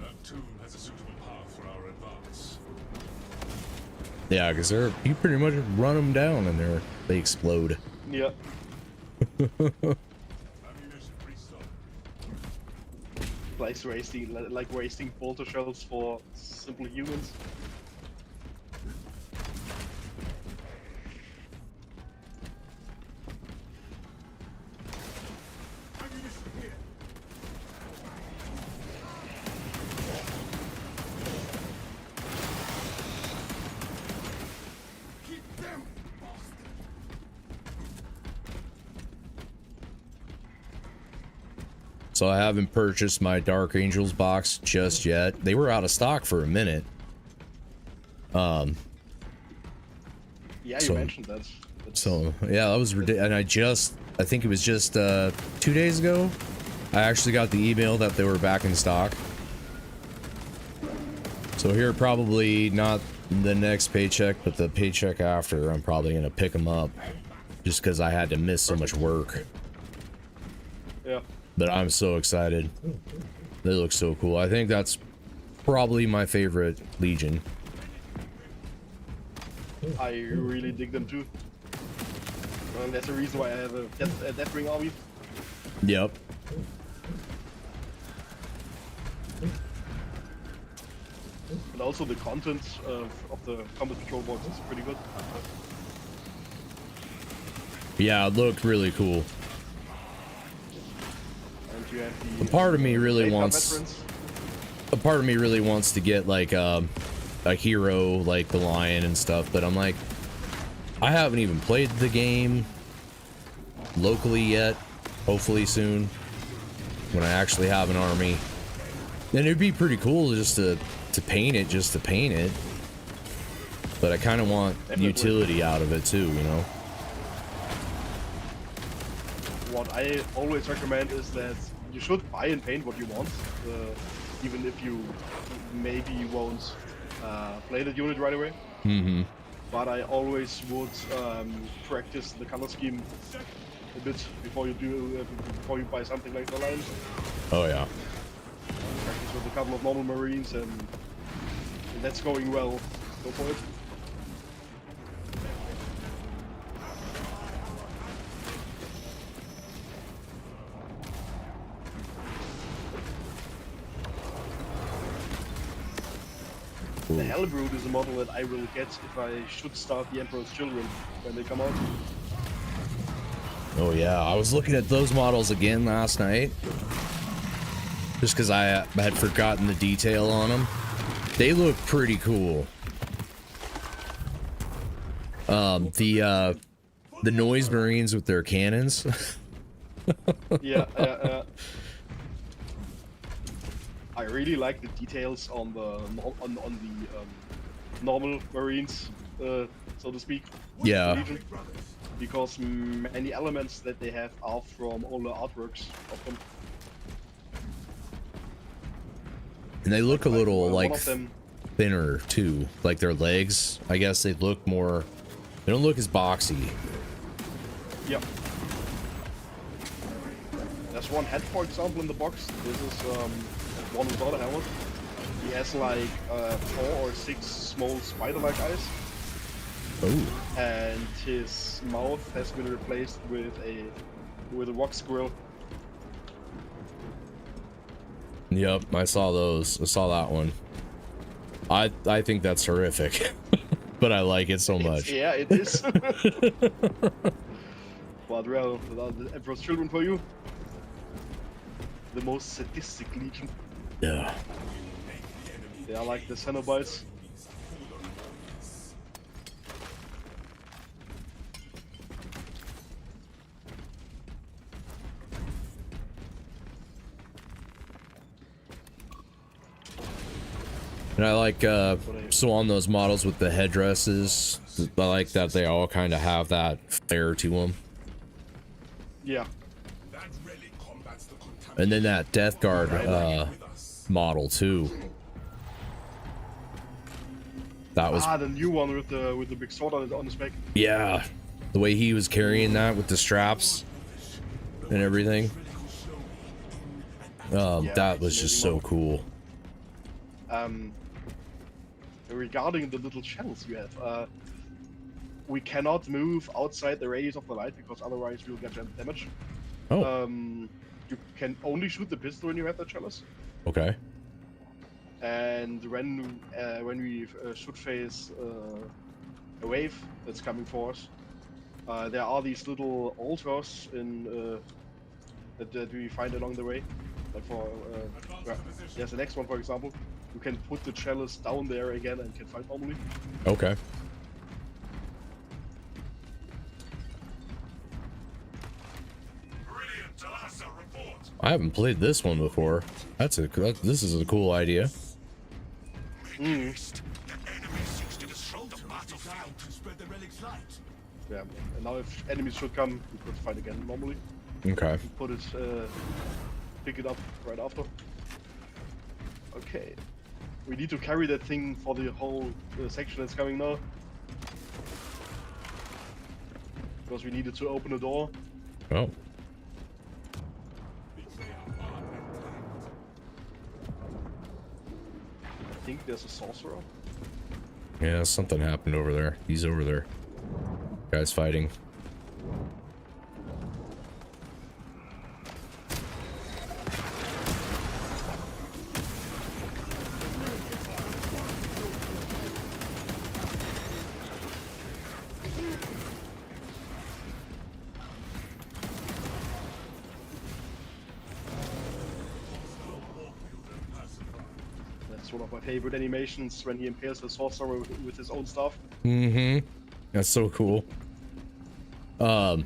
That tomb has a suitable path for our advance. Yeah, because you pretty much run them down and they explode. Yeah. Ammunition restock. Like wasting bolter shells for simple humans. Ammunition here. Keep them, bastard. So I haven't purchased my Dark Angels box just yet. They were out of stock for a minute. Yeah, you So- mentioned that. So yeah, that was ridiculous. And I think it was just 2 days ago, I actually got the email that they were back in stock. So here, probably not the next paycheck, but the paycheck after, I'm probably gonna pick them up, just because I had to miss so much work. Yeah. But I'm so excited. They look so cool. I think that's probably my favorite Legion. I really dig them too. And that's the reason why I have a Deathwing army. Yep. And also the content of the combat control box is pretty good. Yeah, it looked really cool. And you have the Part of me really Blade wants. veterans. A part of me really wants to get like a hero like the Lion and stuff, but I'm like, I haven't even played the game locally yet. Hopefully soon, when I actually have an army. Then it'd be pretty cool just to paint it, just to paint it. But I kind of want Definitely. utility out of it too, you know. What I always recommend is that you should buy and paint what you want, even if you maybe won't play the unit right away. Mm-hmm. But I always would practice the color scheme a bit before you buy something like the Lion. Oh yeah. Practice with a couple of normal Marines, and if that's going well, go for it. The Hellbrood is a model that I will get if I should start the Emperor's Children when they come out. Oh yeah, I was looking at those models again last night. Just because I had forgotten the detail on them. They look pretty cool. The Noise Marines with their cannons. Yeah, I really like the details on the normal Marines, so to speak. Yeah. Legion, because many elements that they have are from all the artworks of them. And they look a little One like of them, thinner too. Like their legs, I guess they look more. They don't look as boxy. yeah. There's one head, for example, in the box. This is one without a helmet. He has like 4 or 6 small spider-like eyes, Oh. and his mouth has been replaced with a rock squirrel. Yep, I saw those. I saw that one. I think that's horrific, but I like it so much. Yeah, it is. But well, the Emperor's Children for you. The most sadistic legion. Yeah. They are like the Cenobites. And I like so on those models with the headdresses, I like that they all kind of have that flair to them. Yeah. That relic combats the contamination. And then that Death Guard model too. That was The new one with the big sword on his back. yeah. The way he was carrying that with the straps and everything. Yeah, That was just so cool. Regarding the little channels you have, we cannot move outside the radius of the light because otherwise we'll get damage. Oh, You can only shoot the pistol when you have the chalice, okay. and when we should face a wave that's coming for us, there are these little altars in that we find along the way. Like there's the next one, for example. You can put the chalice down there again and can fight normally. Okay. Brilliant, Talassa, report. I haven't played this one before. This is a cool idea. Haste. The enemy seeks to destroy the battlefield. To spread the relic's light. Yeah, and now if enemies should come, you could fight again normally. Okay. Put it, pick it up right after. Okay. We need to carry that thing for the whole section that's coming now. Because we needed to open the door. Oh. I think there's a sorcerer. Yeah, something happened over there. He's over there. Guys fighting. That's one of my favorite animations when he impales the sorcerer with his own staff. Mm-hmm. That's so cool. God,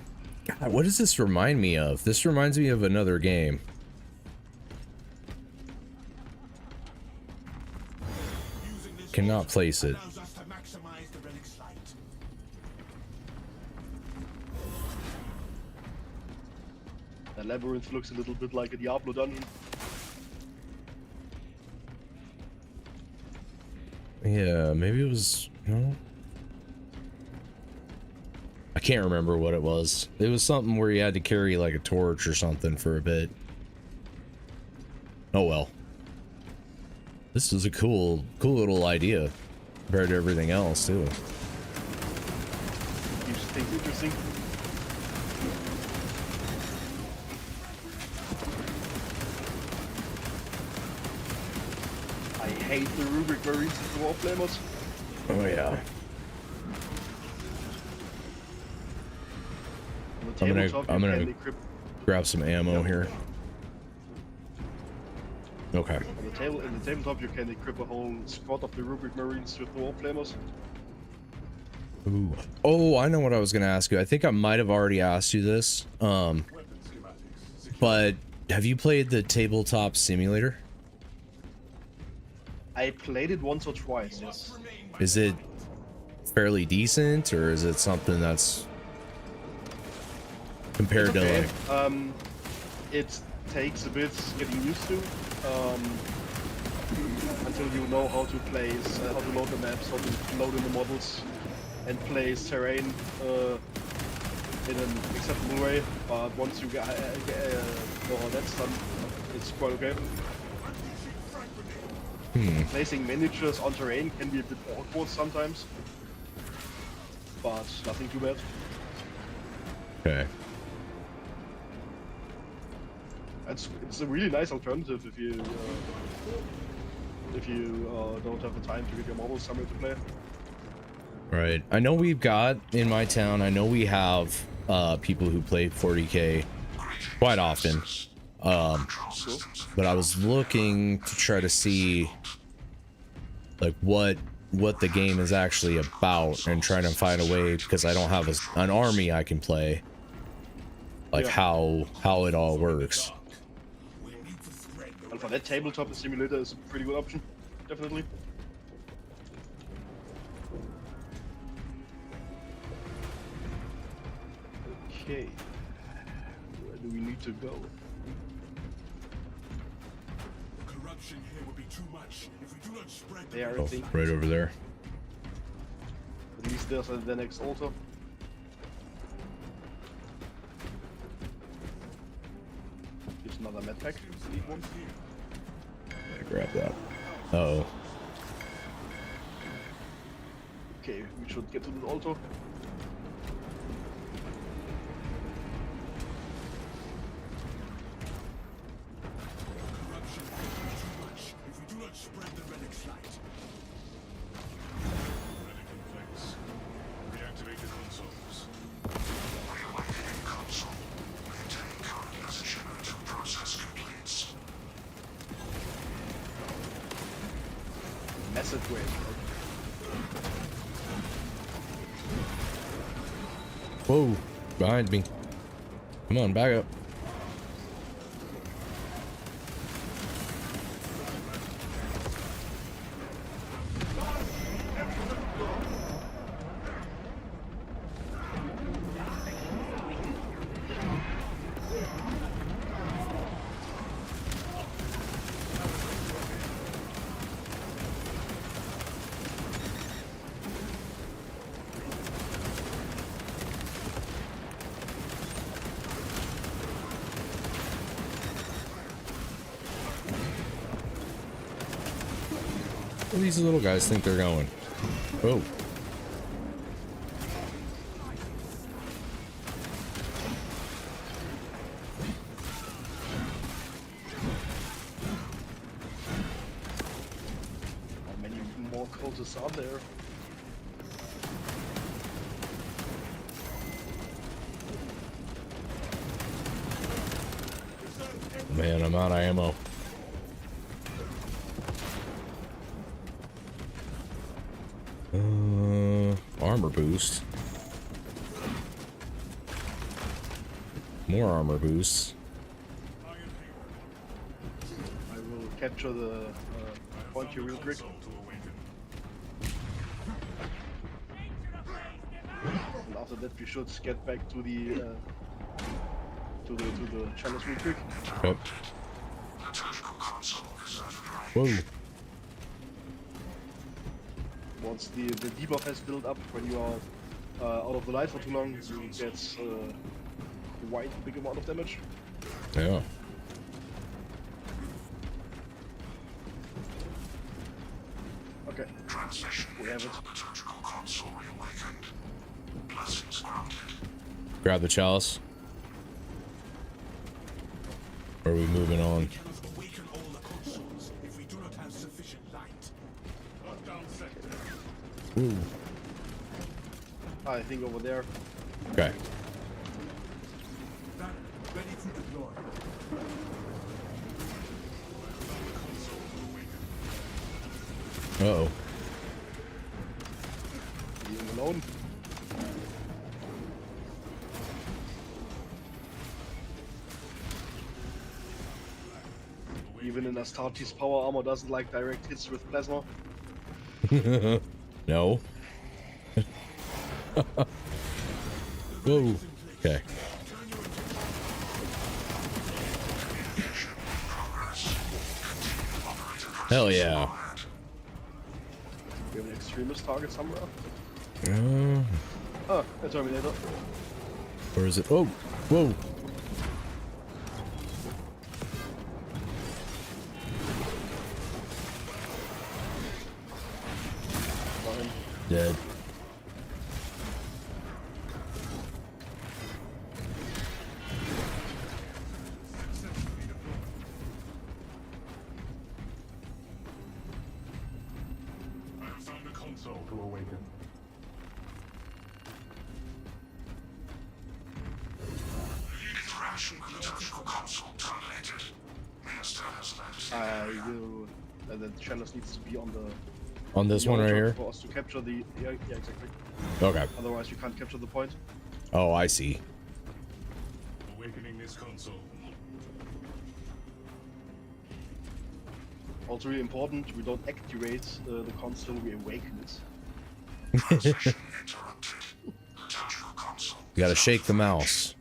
what does this remind me of? This reminds me of another game. Cannot place it. Allows us to maximize the relic's light. The labyrinth looks a little bit like a Diablo dungeon. Yeah, maybe it was no. I can't remember what it was. It was something where you had to carry like a torch or something for a bit. Oh well. This is a cool little idea compared to everything else too. Keeps things interesting. I hate the Rubik Marines with the Warflamers. Oh yeah. On the I'm gonna- tabletop, I'm you gonna- can equip Grab some ammo here. Okay. in the tabletop you can equip a whole squad of the Rubik Marines with the Warflamers. Ooh. Oh, I know what I was gonna ask you. I think I might have already asked you this. But have you played the tabletop simulator? I played it once or twice, yes. Is it fairly decent, or is it something that's compared It's okay. to like? It takes a bit getting used to, until you know how to place, how to load the maps, how to load in the models, and place terrain in an acceptable way. But once you get know how that's done, it's quite okay. Placing miniatures on terrain can be a bit awkward sometimes, but nothing too bad. Okay. It's a really nice alternative if you don't have the time to get your models somewhere to play. Right. I know we've got in my town. I know we have people who play 40K quite often. But I was looking to try to see like what the game is actually about, and trying to find a way, because I don't have an army I can play, like Yeah. how it all works. And for that, tabletop simulator is a pretty good option, definitely. Okay, where do we need to go? Corruption here would be too much if we do not spread the There, I Oh, think. right over there. At least there's the next altar. Here's another med pack. Need one. I grab that. Uh-oh. Okay, we should get to the altar. corruption here would be too much if we do not spread the relic's light. Relic in place. Reactivate the consoles. Reawakening console. Maintain current position until process completes. Massive wave. Whoa, behind me. Come on, back up. Where do these little guys think they're going? Oh. How many more cultists are there? Man, I'm out of ammo. Armor boost. More armor boosts. I will capture the point here real quick. To awaken. And after that, we should get back to the channels real quick. Yep. Liturgical console reserved Whoa. range. Once the debuff has built up, when you are out of the light for too long, you get quite a big amount of damage. Yeah. Okay, Transition we have it. liturgical console reawakened. Blessings granted. Grab the chalice. Or are we moving on? Cannot awaken all the consoles if we do not have sufficient light. Ooh. I think over there. Okay. That ready to deploy. Uh-oh. Leave him alone. Even in Astartes, power armor doesn't like direct hits with plasma. No. Whoa. Okay. Hell yeah. We have an extremist target somewhere. Uh, Oh, a Terminator. where is it? Oh, whoa. Fine. Dead. I have found a console to awaken. Interaction with the tactical console terminated. Minister has left. I will. The chalice needs to be on the. On this the one right altar here? For us to capture the. Yeah, exactly. Okay. Otherwise, you can't capture the point. Oh, I see. Awakening this console. Also, really important, we don't activate the console, we awaken it. Transmission interrupted. The tactical console. You gotta shake the mouse.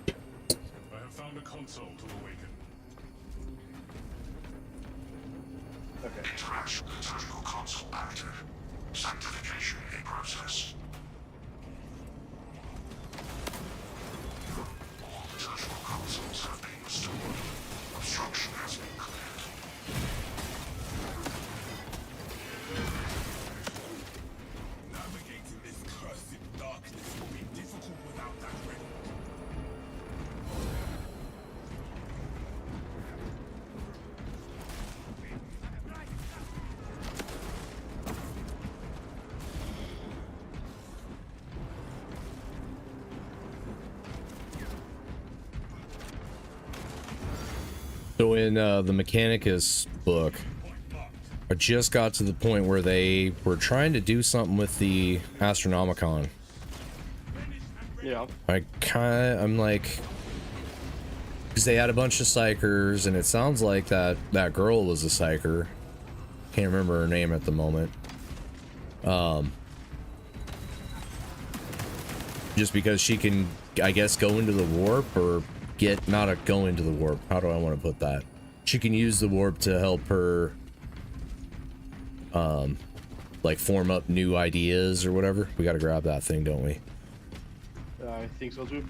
I have found a console to awaken. Okay. Interaction with the tactical console active. Sanctification in process. All the tactical consoles have been restored. Obstruction has been cleared. Navigating this cursed darkness will be difficult without that ring. So in the Mechanicus book, I just got to the point where they were trying to do something with the Astronomicon. Yeah. I'm like, because they had a bunch of psychers, and it sounds like that girl was a psycher. Can't remember her name at the moment. Just because she can, I guess, go into the warp, or get, not a go into the warp. How do I want to put that? She can use the warp to help her, like form up new ideas or whatever. We got to grab that thing, don't we? I think so too.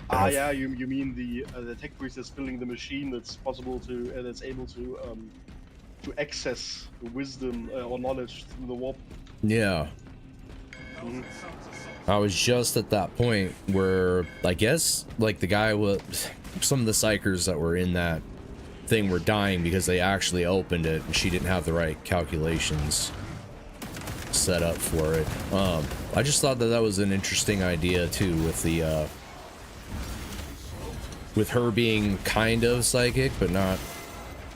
Ah, yeah, you mean the tech priest that's building the machine that's possible to, that's able to access wisdom or knowledge through the warp. Yeah. I was just at that point where I guess like the guy with some of the psychers that were in that thing were dying because they actually opened it and she didn't have the right calculations set up for it. I just thought that was an interesting idea too, with the with her being kind of psychic but not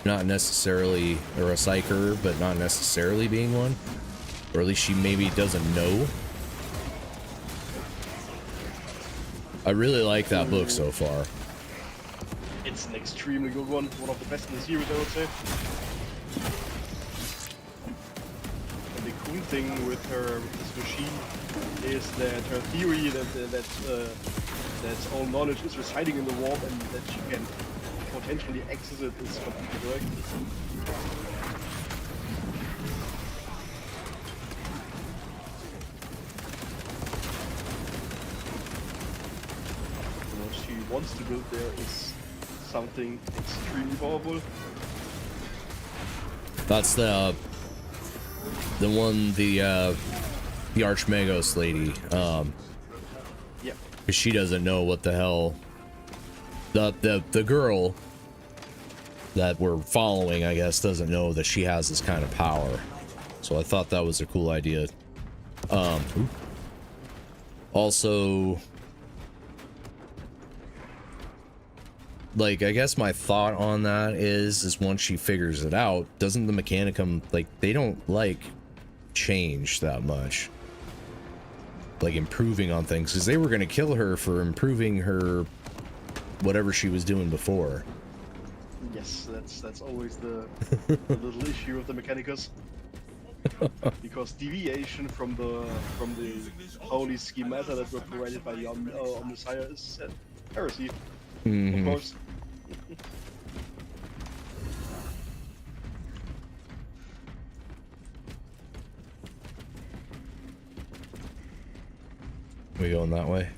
necessarily, or a psyker but not necessarily being one, or at least she maybe doesn't know. I really like that book so far. It's an extremely good one of the best in the series, I would say. And the cool thing with this machine is that her theory that all knowledge is residing in the warp and that she can potentially access it is completely correct. What she wants to build there is something extremely powerful. That's the one, the Archmagos lady. Yeah. Cause she doesn't know what the hell the girl, that we're following, I guess, doesn't know that she has this kind of power. So I thought that was a cool idea. Also, like, I guess my thought on that is once she figures it out, doesn't the Mechanicum, like, they don't like change that much, like improving on things, because they were going to kill her for improving her whatever she was doing before. Yes, that's always the little issue with the Mechanicus. Because deviation from the holy schemata that were provided by the Omnissiah is heresy, of course. We going that way?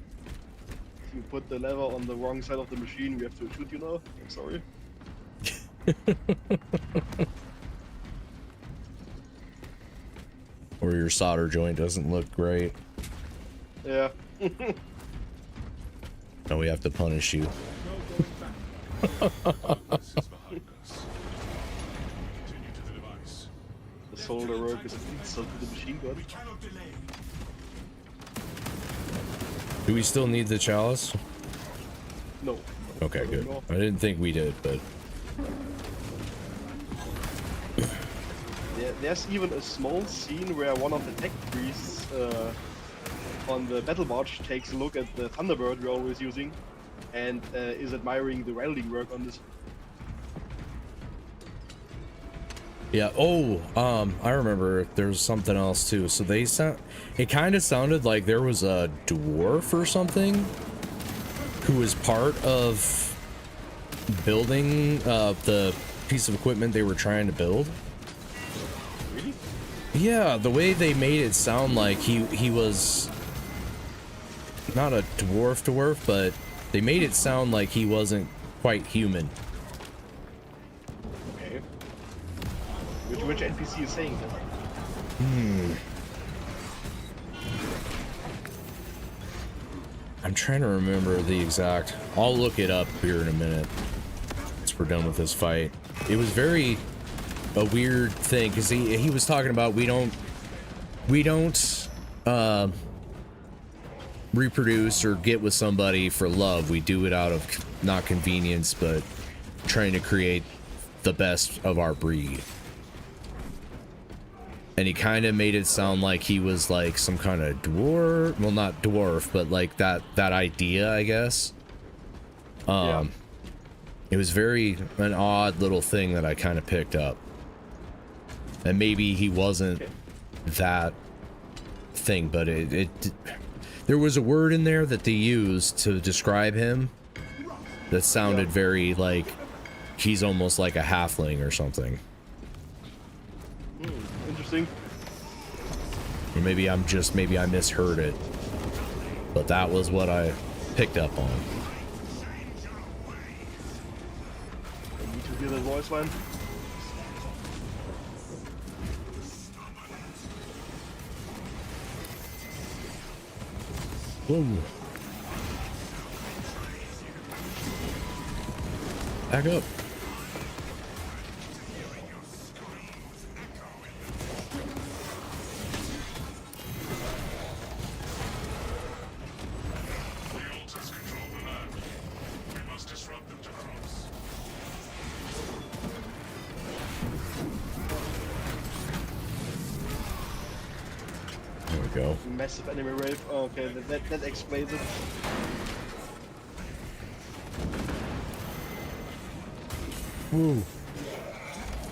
If you put the lever on the wrong side of the machine, we have to shoot you now. I'm sorry. Or your solder joint doesn't look great. Yeah. No, we have to punish you. This is behind us. Continue to the device. The solder work is an insult to the machine gun. We cannot delay. Do we still need the chalice? No. Okay, good. No. I didn't think we did, but There's even a small scene where one of the tech priests on the battle march takes a look at the Thunderbird we're always using and is admiring the welding work on this. yeah. Oh, I remember there's something else too. So they sound, it kind of sounded like there was a dwarf or something who was part of building the piece of equipment they were trying to build. Really? Yeah, the way they made it sound like he was not a dwarf, but they made it sound like he wasn't quite human. Okay. Which NPC is saying that? I'm trying to remember the exact. I'll look it up here in a minute once we're done with this fight. It was very a weird thing because he was talking about we don't reproduce or get with somebody for love. We do it out of not convenience, but trying to create the best of our breed. And he kind of made it sound like he was like some kind of dwarf, well, not dwarf, but like that idea, I guess. Yeah. It was very an odd little thing that I kind of picked up. And maybe he wasn't that thing, but it there was a word in there that they used to describe him that sounded very like he's almost like a halfling or something. Interesting. Or maybe I misheard it, but that was what I picked up on. I need to hear that voice, man. Whoa. Back up. The altars control the land. We must disrupt them to cross. There we go. Massive enemy wave. Oh, okay, that explains it. Woo.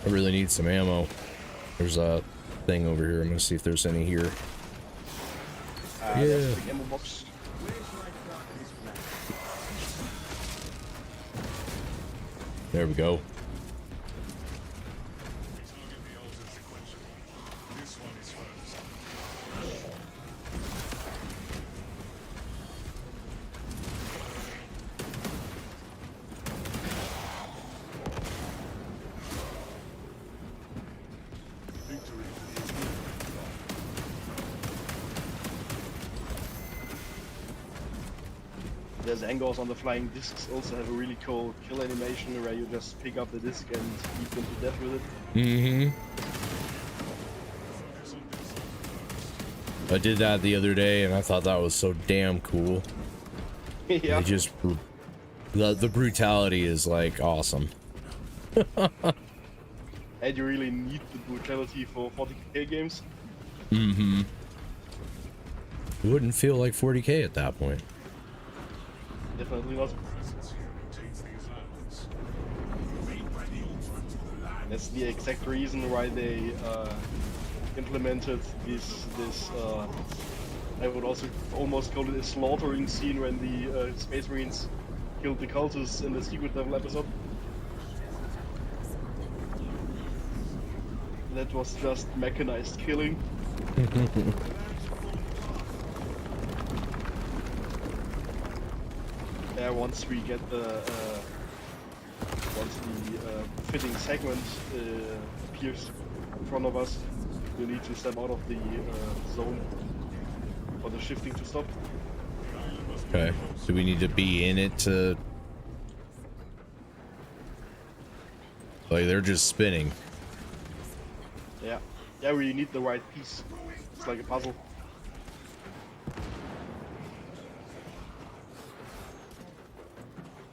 I really need some ammo. There's a thing over here. I'm gonna see if there's any here. That's a big ammo box. There we go. We target the altars sequentially. This one is first. Victory for the There's angles on the flying discs also have a really cool kill animation where you just pick up the disc and beat them to death with it. Mm-hmm. I did that the other day, and I thought that was so damn cool. Yeah. It just the brutality is like awesome. And you really need the brutality for 40k games. Mm-hmm. It wouldn't feel like 40k at that point. Definitely not. Presence here maintains these lands. Made by the Ultra to the land. That's the exact reason why they implemented this I would also almost call it a slaughtering scene when the Space Marines killed the cultists in the Secret Level episode. That was just mechanized killing. Yeah, once we get the fitting segment appears in front of us, you need to step out of the zone for the shifting to stop. Okay. Do we need to be in it to... Like, they're just spinning. Yeah, yeah, we need the right piece. It's like a puzzle.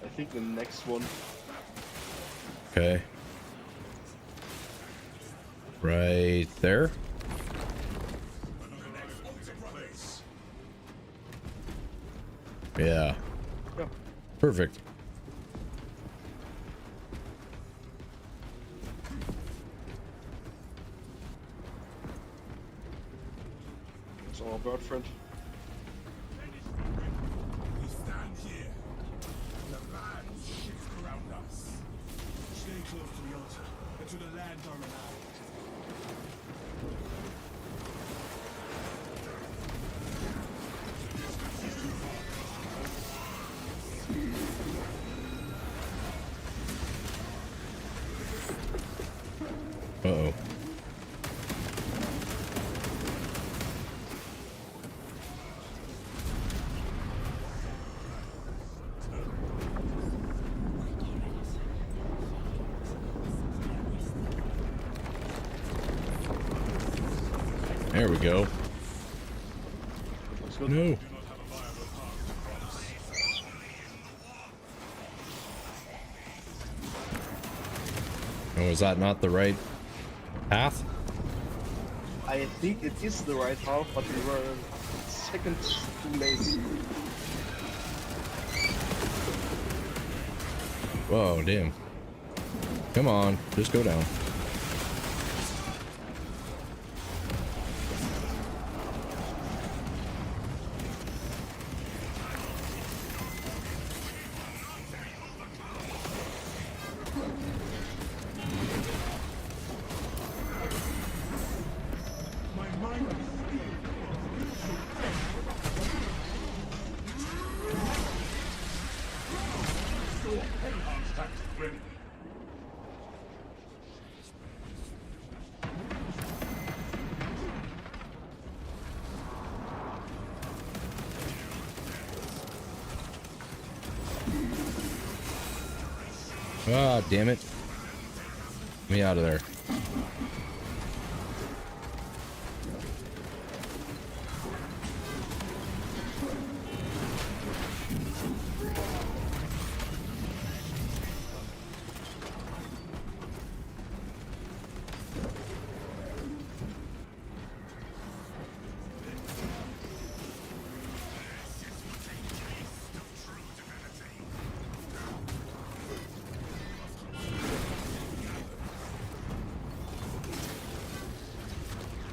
I think the next one. Okay. Right there? Yeah. Yeah. Perfect. It's our bird friend. We stand here. The lands shift around us. Stay close to the altar and to the land are allowed. Uh-oh. There we go. Looks good. No. Oh, is that not the right path? I think it is the right half, but we were seconds too late. Whoa, damn. Come on, just go down. Ah, damn it. Get me out of there.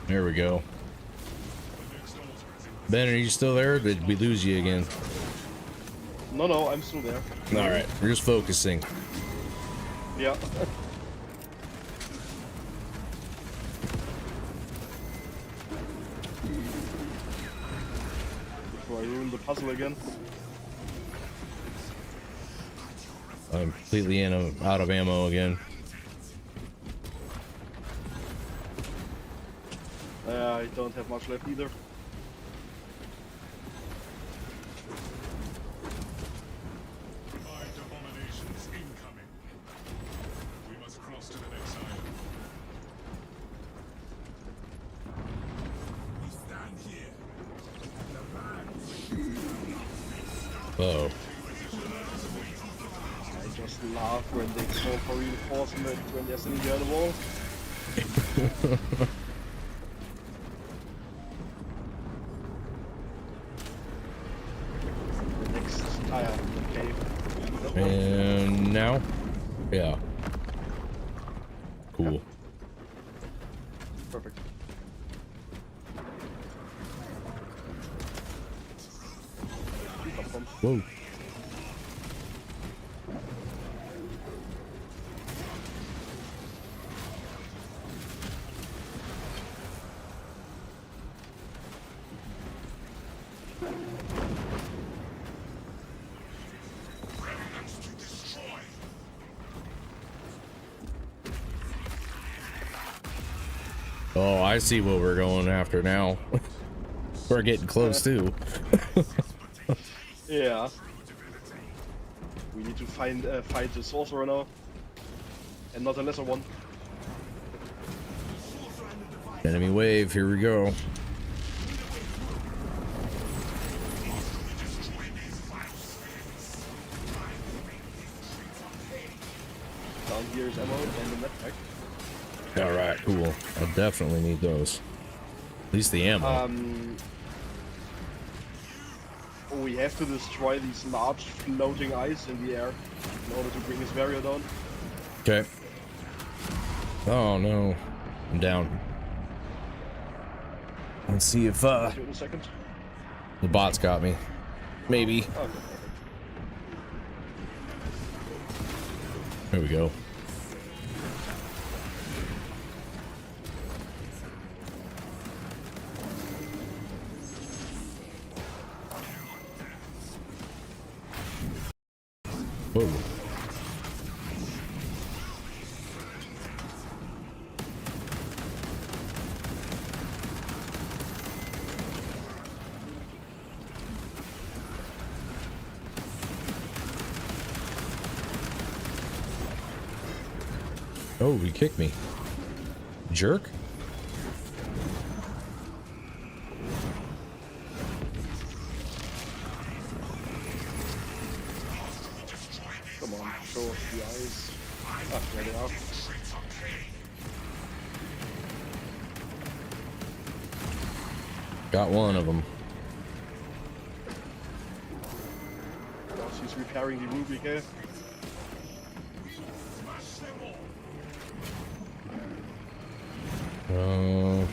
There we go. Ben, are you still there? Or did we lose you again? No, I'm still there. All right, we're just focusing. Yeah. Before I ruin the puzzle again. I'm completely out of ammo again. I don't have much left either. Oh. I just laugh when they call for reinforcement when they're sitting behind the wall. The next tire, okay. And now? Yeah. Cool. Perfect. Whoa. Remnants to destroy. Oh, I see what we're going after now. We're getting close too. Yeah. We need to find fight the sorcerer now, and not a lesser one. Enemy wave, here we go. Down here is ammo and the med pack. Alright, cool. I definitely need those. At least the ammo. We have to destroy these large floating ice in the air in order to bring his barrier down. Okay. Oh no. I'm down. Let's see if Wait a second. the bots got me. Maybe. Okay, perfect. There we go. Whoa. Oh, he kicked me. Jerk. Come on, show us the eyes. Ah, there they are. Got one of them. Whilst he's repairing the ruby cave. Uh,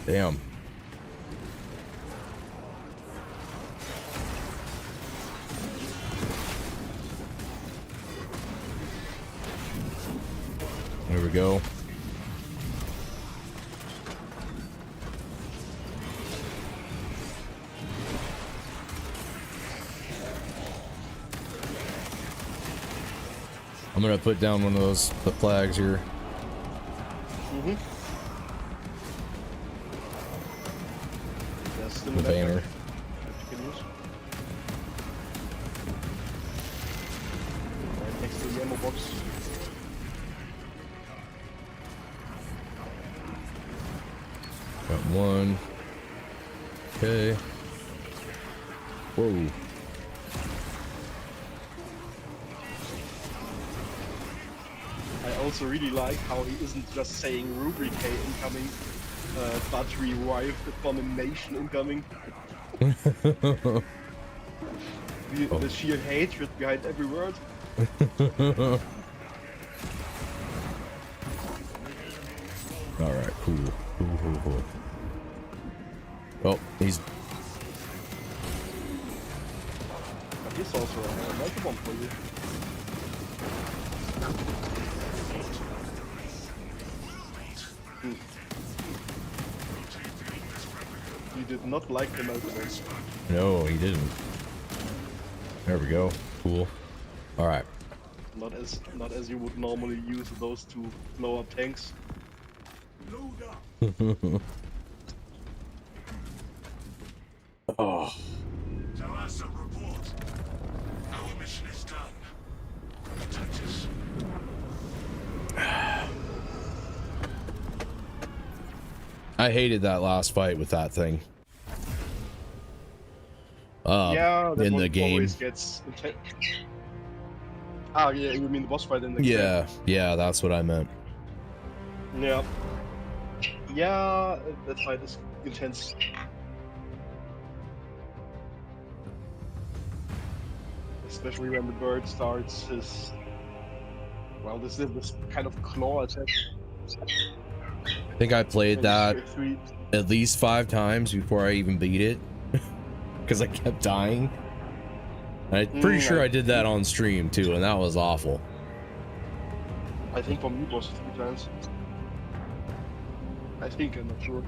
damn. There we go. I'm gonna put down one of the flags here. Mm-hmm. There's still The a med pack banner. that you can use. Right next to the ammo box. Got one. Okay. Whoa. I also really like how he isn't just saying Rubric incoming, but revived abomination incoming. The sheer hatred behind every word. Alright, cool. Cool. Oh, he's But he's also a another one for you. He did not like the motivation. no, he didn't. There we go. Cool. Alright. Not as you would normally use those to blow up tanks. Load up. Oh. Talassa, report. Our mission is done. Titus, I hated that last fight with that thing. Yeah, that in one the game. always gets intense. Ah, yeah, you mean the boss fight in the game? Yeah, that's what I meant. Yeah. Yeah, that fight is intense. Especially when the bird starts his... Well, this is this kind of claw attack. I think I played And that three- at least 5 times before I even beat it. Because I kept dying. I'm pretty sure I did that on stream too, and that was awful. I think for me it was 3 times. I think, I'm not sure.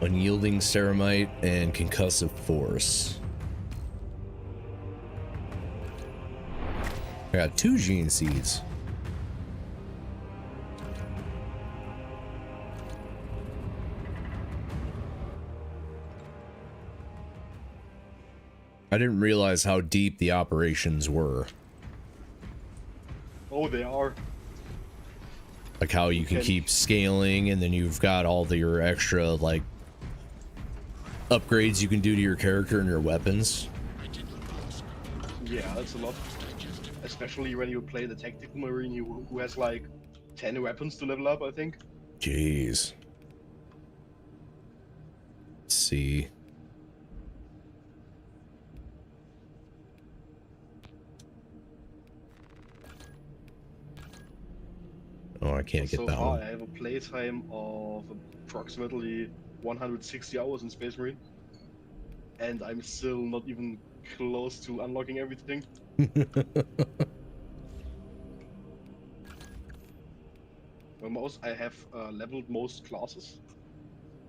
Unyielding Ceramite and Concussive Force. I got 2 Gene Seeds. I didn't realize how deep the operations were. Oh, they are. Like how you can keep scaling, and then you've got all your extra like upgrades you can do to your character and your weapons. Yeah, that's a lot. Especially when you play the tactical marine who has like 10 weapons to level up, I think. Jeez. Let's see. Oh, I can't get So that far, one. I have a playtime of approximately 160 hours in Space Marine. And I'm still not even close to unlocking everything. Well, I have leveled most classes,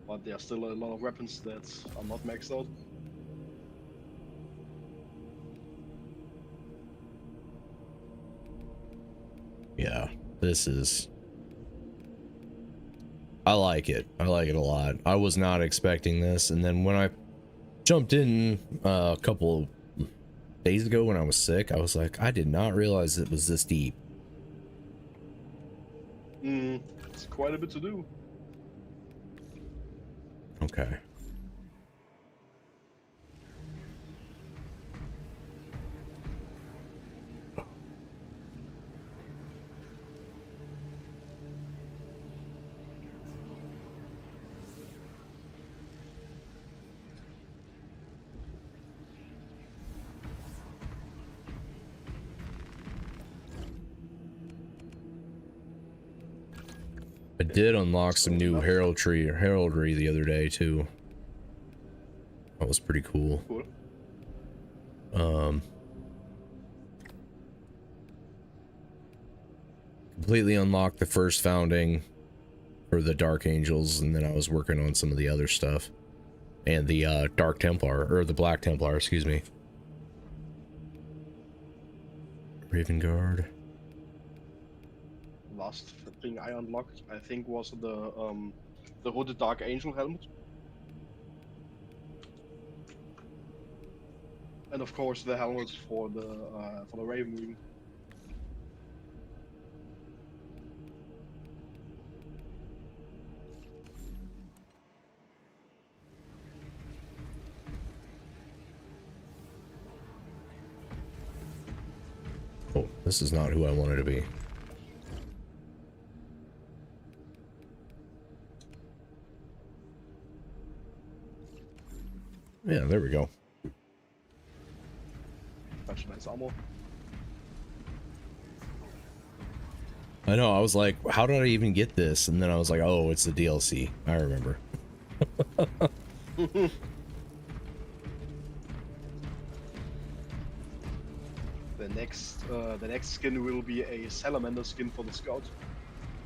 but there are still a lot of weapons that are not maxed out. Yeah, this is... I like it. I like it a lot. I was not expecting this, and then when I jumped in a couple days ago when I was sick, I was like, I did not realize it was this deep. It's quite a bit to do. Okay. I did unlock some new heraldry the other day too. That was pretty cool. Cool. Completely unlocked the first founding for the Dark Angels, and then I was working on some of the other stuff. And the Dark Templar, or the Black Templar, excuse me. Raven Guard. Last thing I unlocked, I think, was the Hooded Dark Angel helmet. And of course the helmet for the Raven Wing. Oh, this is not who I wanted to be. Yeah, there we go. Such nice armor. I know, I was like, how did I even get this? And then I was like, oh, it's the DLC. I remember. The next skin will be a salamander skin for the scout.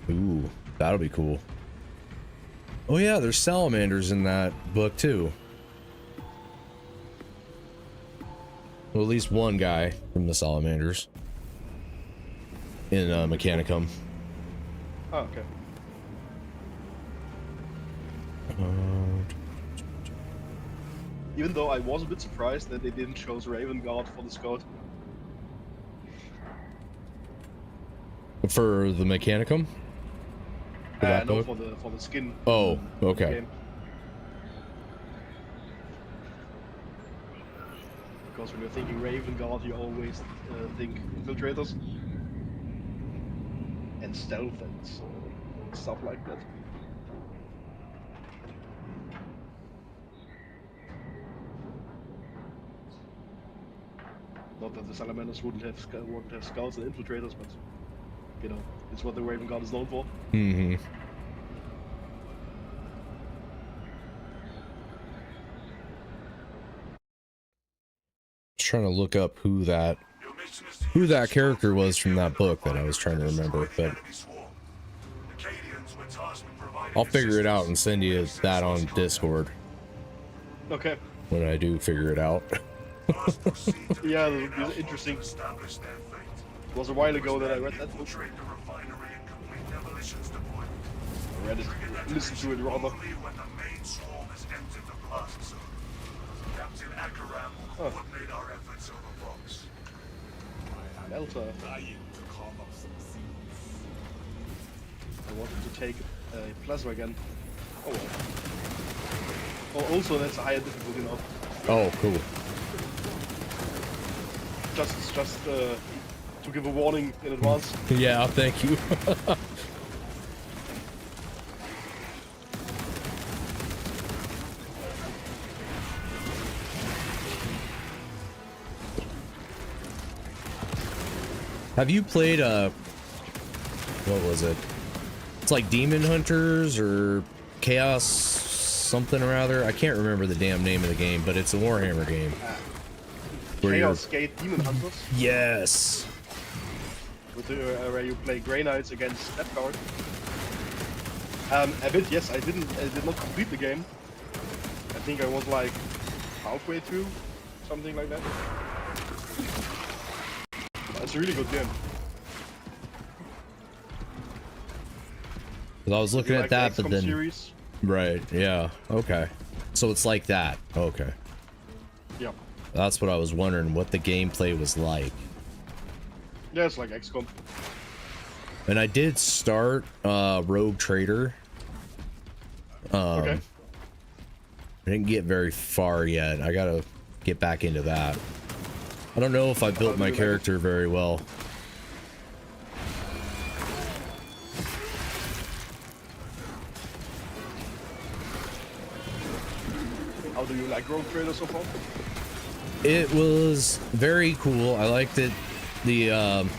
Ooh, that'll be cool. Oh yeah, there's salamanders in that book too. Well, at least one guy from the salamanders. in Mechanicum. Oh, okay. Even though I was a bit surprised that they didn't choose Raven Guard for the scout. For the Mechanicum? For that No, book? for the skin. Oh, okay. Game. Because when you're thinking Raven Guard, you always think infiltrators and stealth and stuff like that. Not that the Salamanders wouldn't have scouts and infiltrators, but you know, it's what the Raven Guard is known for. Mm-hmm. Trying to look up who that Your mission is to use the character swarm was from that book that I was trying to destroy remember, the but enemy swarm. Acadians were tasked with providing I'll figure it out and assistance send you when that on sensors Discord Okay. when I do figure it out. First proceed to the Yeah, area it's interesting. to establish their fate. It was a while ago that I read that book. Infiltrate the refinery and complete demolitions deployment. I read it, listened to it rather. Only when the main swarm has entered the blast zone. Captain Akaram will coordinate our efforts over rocks. Delta. Dying to carve up some seams. I wanted to take a plasma again. Oh well. Oh, also that's a higher difficulty now. Oh, cool. Just to give a warning in advance. Yeah, thank you. Have you played what was it? It's like Demon Hunters or Chaos something or other. I can't remember the damn name of the game, but it's a Warhammer game. Where you're- Chaos Gate Demon Hunters, Yes. with where you play Grey Knights against Death Guard. A bit, yes. I did not complete the game. I think I was like halfway through, something like that. It's a really good game. 'Cause I was looking Like at the that, but XCOM then series. right, yeah, okay. So it's like that. Okay, Yeah. that's what I was wondering. What the gameplay was like. Yeah, it's like XCOM. And I did start Rogue Trader. Okay. I didn't get very far yet. I gotta get back into that. I don't know if I built my character very well. How do you like Rogue Trader so far? It was very cool. I liked it, the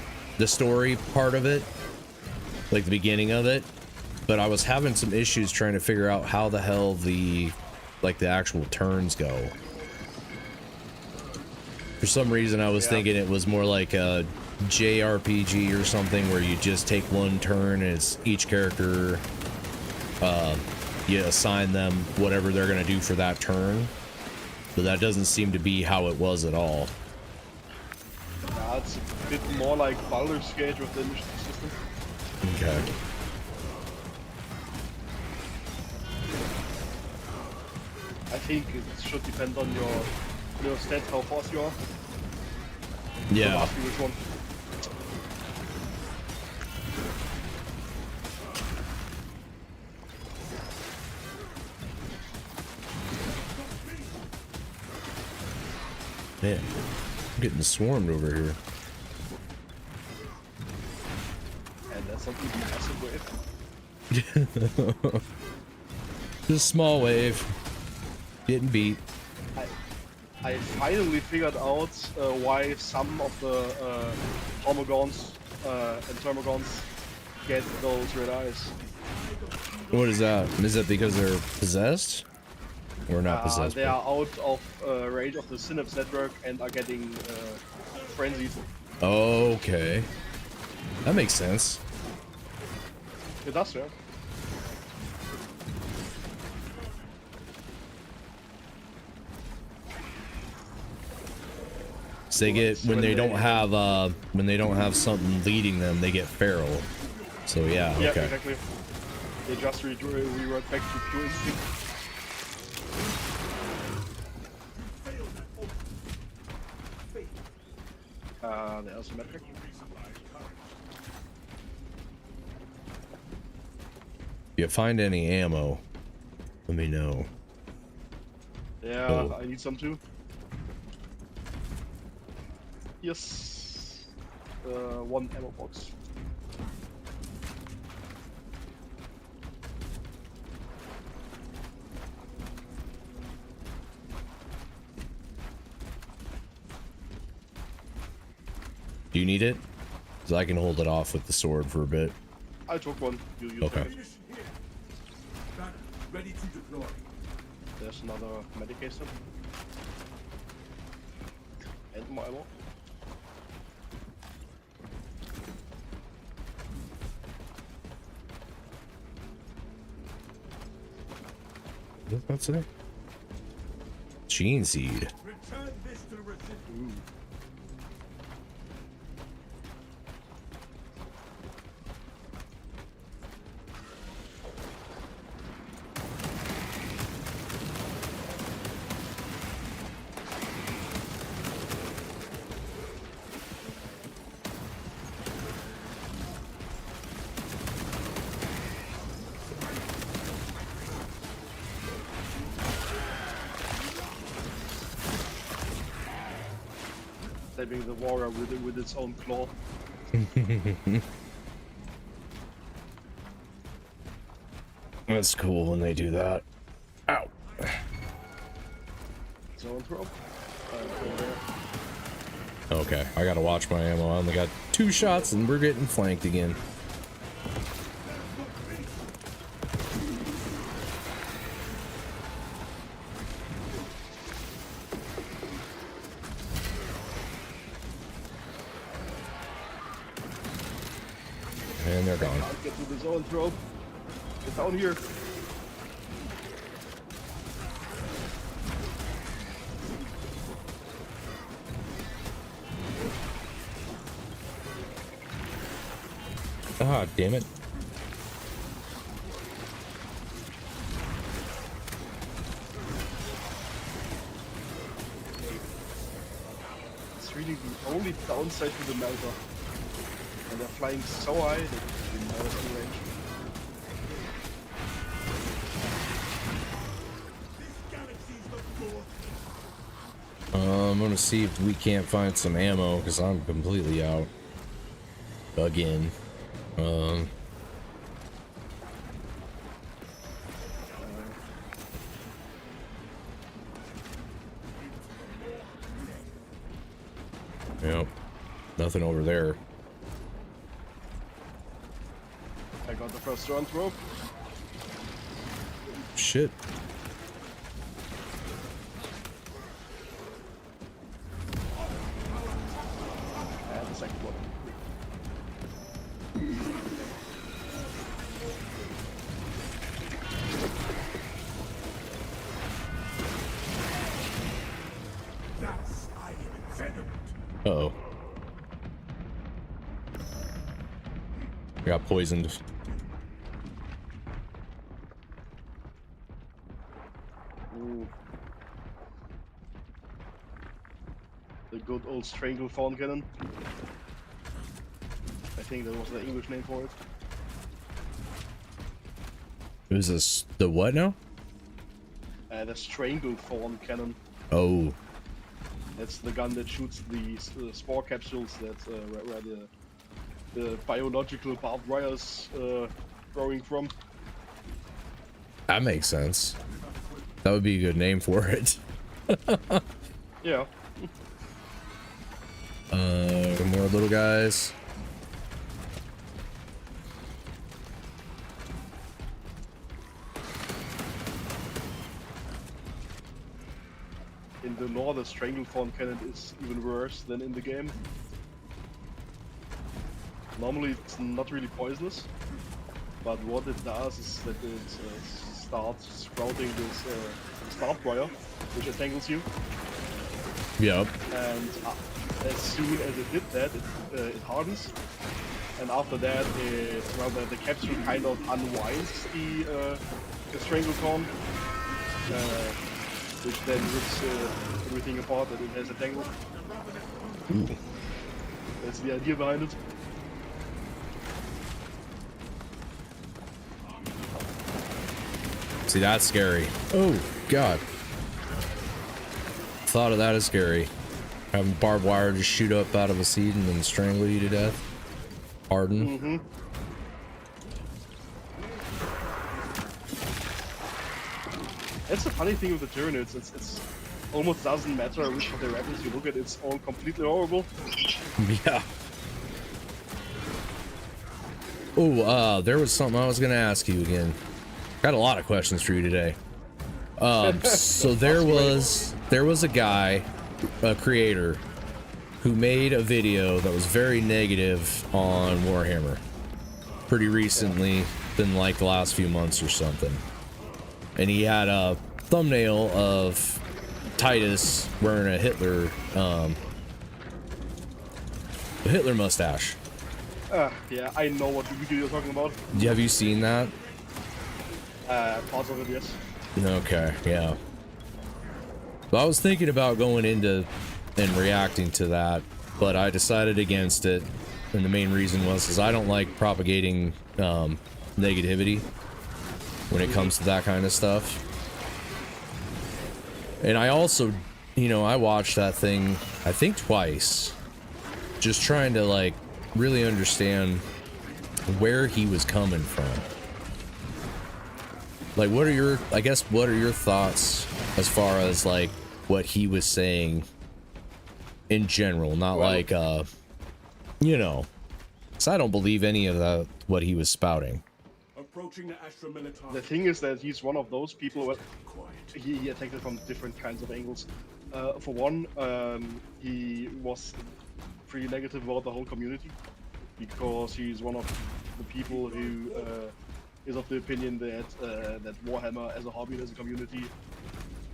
story part of it, like the beginning of it. But I was having some issues trying to figure out how the hell the actual turns go. For some reason, I was thinking it was more like a JRPG or something where you just take one turn and it's each character, you assign them whatever they're gonna do for that turn. But that doesn't seem to be how it was at all. Yeah, it's a bit more like Baldur's Gate with the initiative system. Okay. I think it should depend on your stats, how fast you are. Don't Yeah. ask me which one. Man, I'm getting swarmed over here. And that's not even a massive wave. Just small wave. Getting beat. I finally figured out why some of the Hormogons and Termagons get those red eyes. What is that? Is that because they're possessed? Or not possessed? They are out of range of the Synapse network and are getting frenzied. Okay. That makes sense. It does, yeah. So they get when they don't have something leading them, they get feral. So yeah, Yeah, okay. exactly. They just revert back to pure instinct. The asymmetric. If you find any ammo, let me know. Yeah, Oh. I need some too. Yes. One ammo box. Do you need it? Because I can hold it off with the sword for a bit. I took one. You Okay. take it. Ammunition here. Banner, ready to deploy. There's another medication. And more ammo. What does that say? Gene seed. Return this to the resistance. Stabbing the warrior with its own claw. That's cool when they do that. Ow. Zone throw. Over there. Okay, I gotta watch my ammo. I only got 2 shots and we're getting flanked again. And they're gone. Can't get to the zone throw. Get down here. Ah, damn it. It's really the only downside to the melter. And they're flying so high that they never see range. This galaxy's the fourth. I'm gonna see if we can't find some ammo because I'm completely out. Again. Yep. Nothing over there. I got the first zone throw. Shit. And the second one. That's I am envenomed. Uh-oh. I got poisoned. Ooh. The good old Stranglethorn cannon. I think that was the English name for it. Who's this? The what now? The Stranglethorn cannon. Oh. That's the gun that shoots the spore capsules that where the biological barbed wires growing from. That makes sense. That would be a good name for it. Yeah. More little guys. In the lore, the Stranglethorn cannon is even worse than in the game. Normally, it's not really poisonous, but what it does is that it starts sprouting this barbed wire, which entangles you. Yep. And as soon as it did that, it hardens, and after that, the capsule kind of unwinds the stranglecorn, which then rips everything apart that it has entangled. That's the idea behind it. See, that's scary. Oh, God. Thought of that is scary. Having barbed wire just shoot up out of a seed and then strangle you to death. Harden. Mm-hmm. That's the funny thing with the Tyranids. It's almost doesn't matter which of the weapons you look at. It's all completely horrible. Yeah. Oh, there was something I was gonna ask you again. Got a lot of questions for you today. So there was a guy, a creator, who made a video that was very negative on Warhammer pretty recently, been like the last few months or something. And he had a thumbnail of Titus wearing a Hitler mustache. Yeah, I know what video you're talking about. Have you seen that? Parts of it, yes. Okay, yeah. So I was thinking about going into and reacting to that, but I decided against it. And the main reason was because I don't like propagating negativity when it comes to that kind of stuff. And I also, I watched that thing, I think twice, just trying to like really understand where he was coming from. Like, what are your thoughts as far as like what he was saying in general, not like, because I don't believe any of that, what he was spouting. Approaching the Astra Militar. The thing is that he's one of those people where he attacked it from different kinds of angles. For one, he was pretty negative about the whole community because he's one of the people who is of the opinion that that Warhammer as a hobby, as a community,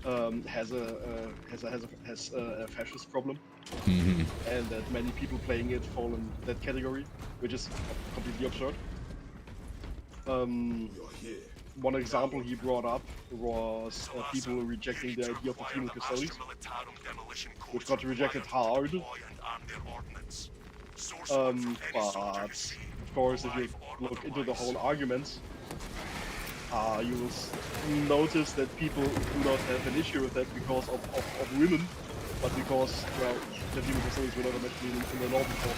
has a fascist problem, and that many people playing it fall in that category, which is completely absurd. One example he brought up was people rejecting the idea of the female Custodes, which got rejected hard. But of course, if you look into the whole argument, you will notice that people do not have an issue with that because of women, but because, well, the female Custodes were not mentioned in the law before.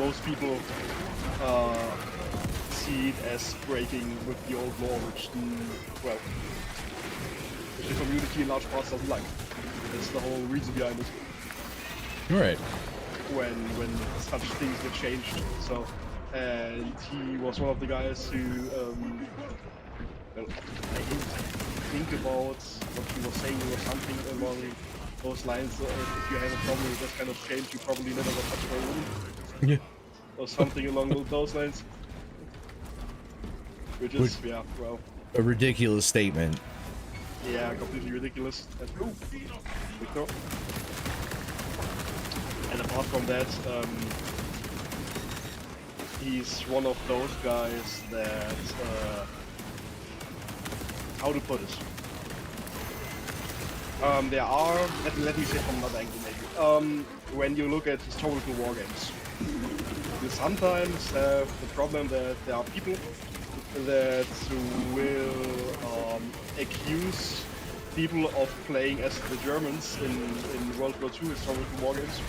Most people see it as breaking with the old law, which the community in large parts doesn't like. That's the whole reason behind it. Right. When such things get changed. So, and he was one of the guys who, I think about what he was saying or something along those lines. If you have a problem with that kind of change, you probably never got touched by a woman. Yeah. Or something along those lines. Which is, a ridiculous statement. Yeah, completely ridiculous. Victor. And apart from that, he's one of those guys that, how to put it? There are, let me say from another angle maybe. When you look at historical war games, you sometimes have the problem that there are people that will accuse people of playing as the Germans in World War II historical war games,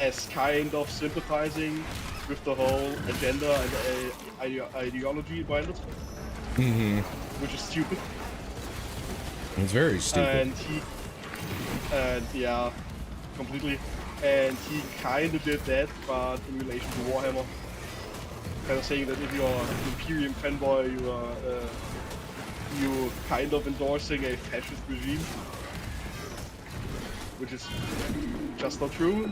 as kind of sympathizing with the whole agenda and ideology behind it, which is stupid. It's very stupid. And yeah, completely. And he kind of did that, but in relation to Warhammer. Kind of saying that if you are an Imperium fanboy, you're kind of endorsing a fascist regime, which is just not true.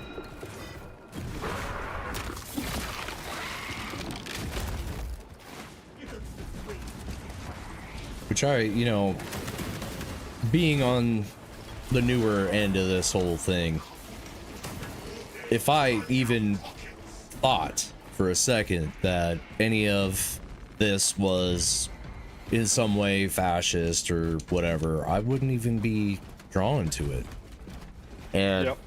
Which being on the newer end of this whole thing, if I even thought for a second that any of this was in some way fascist or whatever, I wouldn't even be drawn to it. And Yep.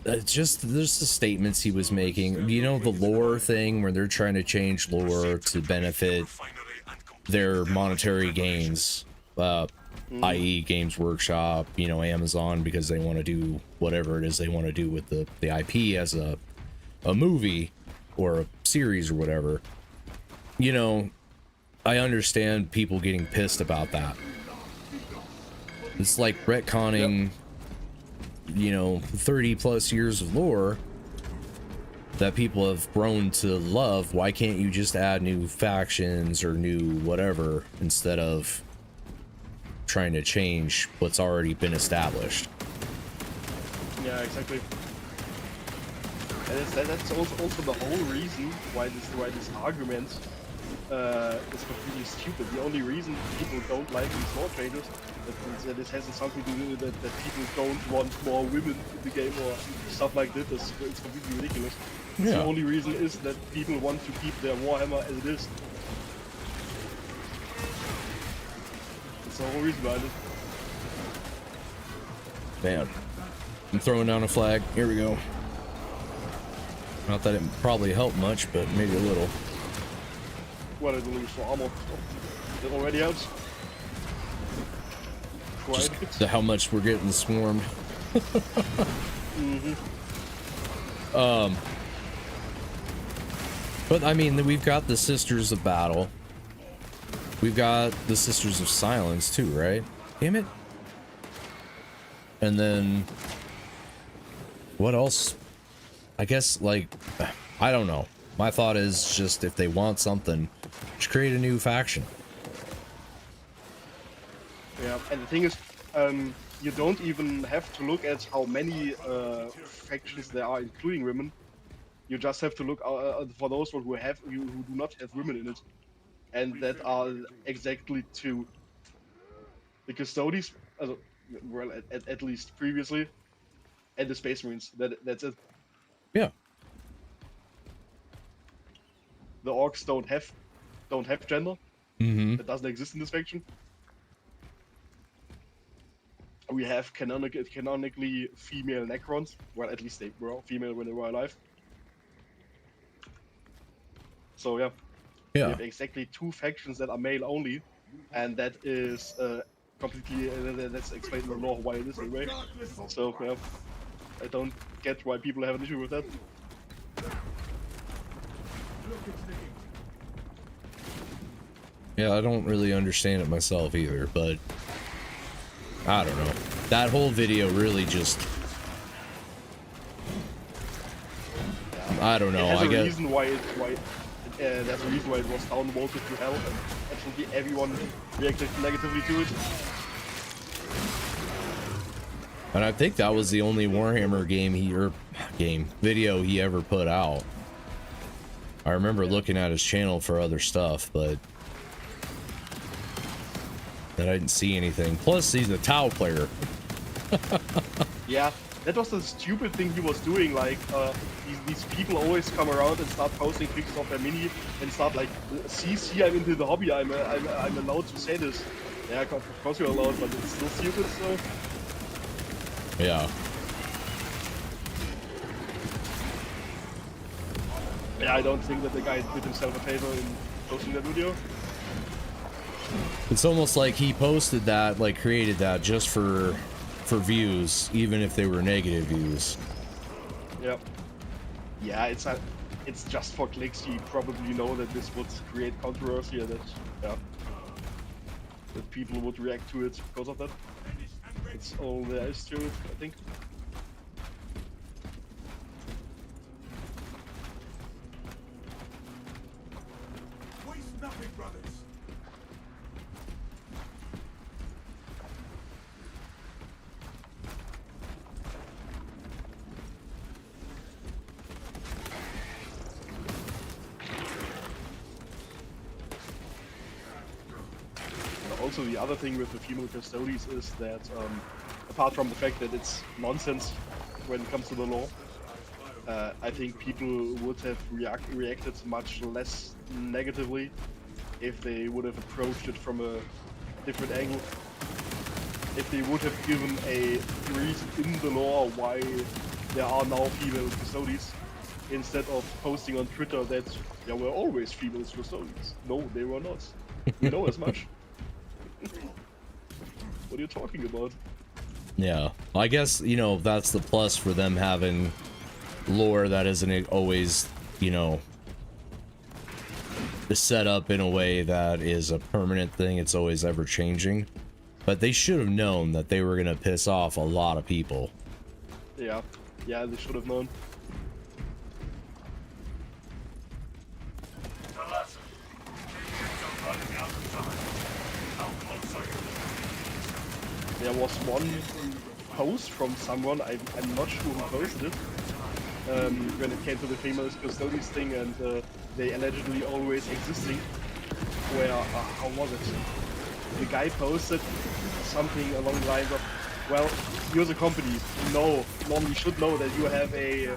it's just there's the statements he was making. You know, the lore thing where they're trying to change lore to benefit their monetary gains, i.e. Games Workshop, you know, Amazon, because they want to do whatever it is they want to do with the IP as a movie or a series or whatever. You know, I understand people getting pissed about that. It's like retconning, you know, 30 plus years of lore that people have grown to love. Why can't you just add new factions or new whatever instead of trying to change what's already been established? Yeah, exactly. And that's also the whole reason why this argument is completely stupid. The only reason people don't like these law changes that it has something to do with that people don't want more women in the game or stuff like this. It's completely ridiculous. Yeah. The only reason is that people want to keep their Warhammer as it is. That's the whole reason behind it. Man, I'm throwing down a flag. Here we go. Not that it probably helped much, but maybe a little. Well, it'll use for armor. That already helps. Quite a bit. Just to how much we're getting swarmed. But I mean, we've got the Sisters of Battle. We've got the Sisters of Silence too, right? Damn it. And then what else? I guess, like, I don't know. My thought is just if they want something, just create a new faction. Yeah, and the thing is, you don't even have to look at how many factions there are, including women. You just have to look for those who do not have women in it, and that are exactly 2. The Custodies, well, at least previously, and the Space Marines. That's it. Yeah. The Orcs don't have gender. Mm-hmm. It doesn't exist in this faction. We have canonically female Necrons. Well, at least they were female when they were alive. So yeah, we Yeah. have exactly 2 factions that are male only, and that is completely that's explained in the law why it is that way. So yeah, I don't get why people have an issue with that. Yeah, I don't really understand it myself either, but I don't know. That whole video really just, I don't know. It has I a guess reason why there's a reason why it was downvoted to hell, and absolutely everyone reacted negatively to it. and I think that was the only Warhammer video he ever put out. I remember looking at his channel for other stuff, but then I didn't see anything. Plus, he's a Tau player. Yeah, that was the stupid thing he was doing. Like, these people always come around and start posting pictures of their mini and start like, see, I'm into the hobby. I'm allowed to say this. Yeah, of course you're allowed, but it's still stupid. So Yeah. yeah, I don't think that the guy did himself a favor in posting that video. It's almost like he posted that, like created that just for views, even if they were negative views. Yeah. Yeah, it's just for clicks. You probably know that this would create controversy and that people would react to it because of that. That's all there is to it, I think. Waste nothing, brothers. Also, the other thing with the female custodies is that, apart from the fact that it's nonsense when it comes to the law, I think people would have reacted much less negatively if they would have approached it from a different angle. If they would have given a reason in the lore why there are now female custodians, instead of posting on Twitter that there were always female custodians. No, they were not. We know as much. What are you talking about? Yeah, I guess, you know, that's the plus for them having lore that isn't always, you know, set up in a way that is a permanent thing. It's always ever changing. But they should have known that they were gonna piss off a lot of people. Yeah, they should have known. The latter. Kids are running out of time. How close are you? There was one post from someone, I'm not sure who posted it, when it came to the female custodians thing and they allegedly always existing, where, how was it? The guy posted something along the lines of, well, you're the company, no, normally should know that you have a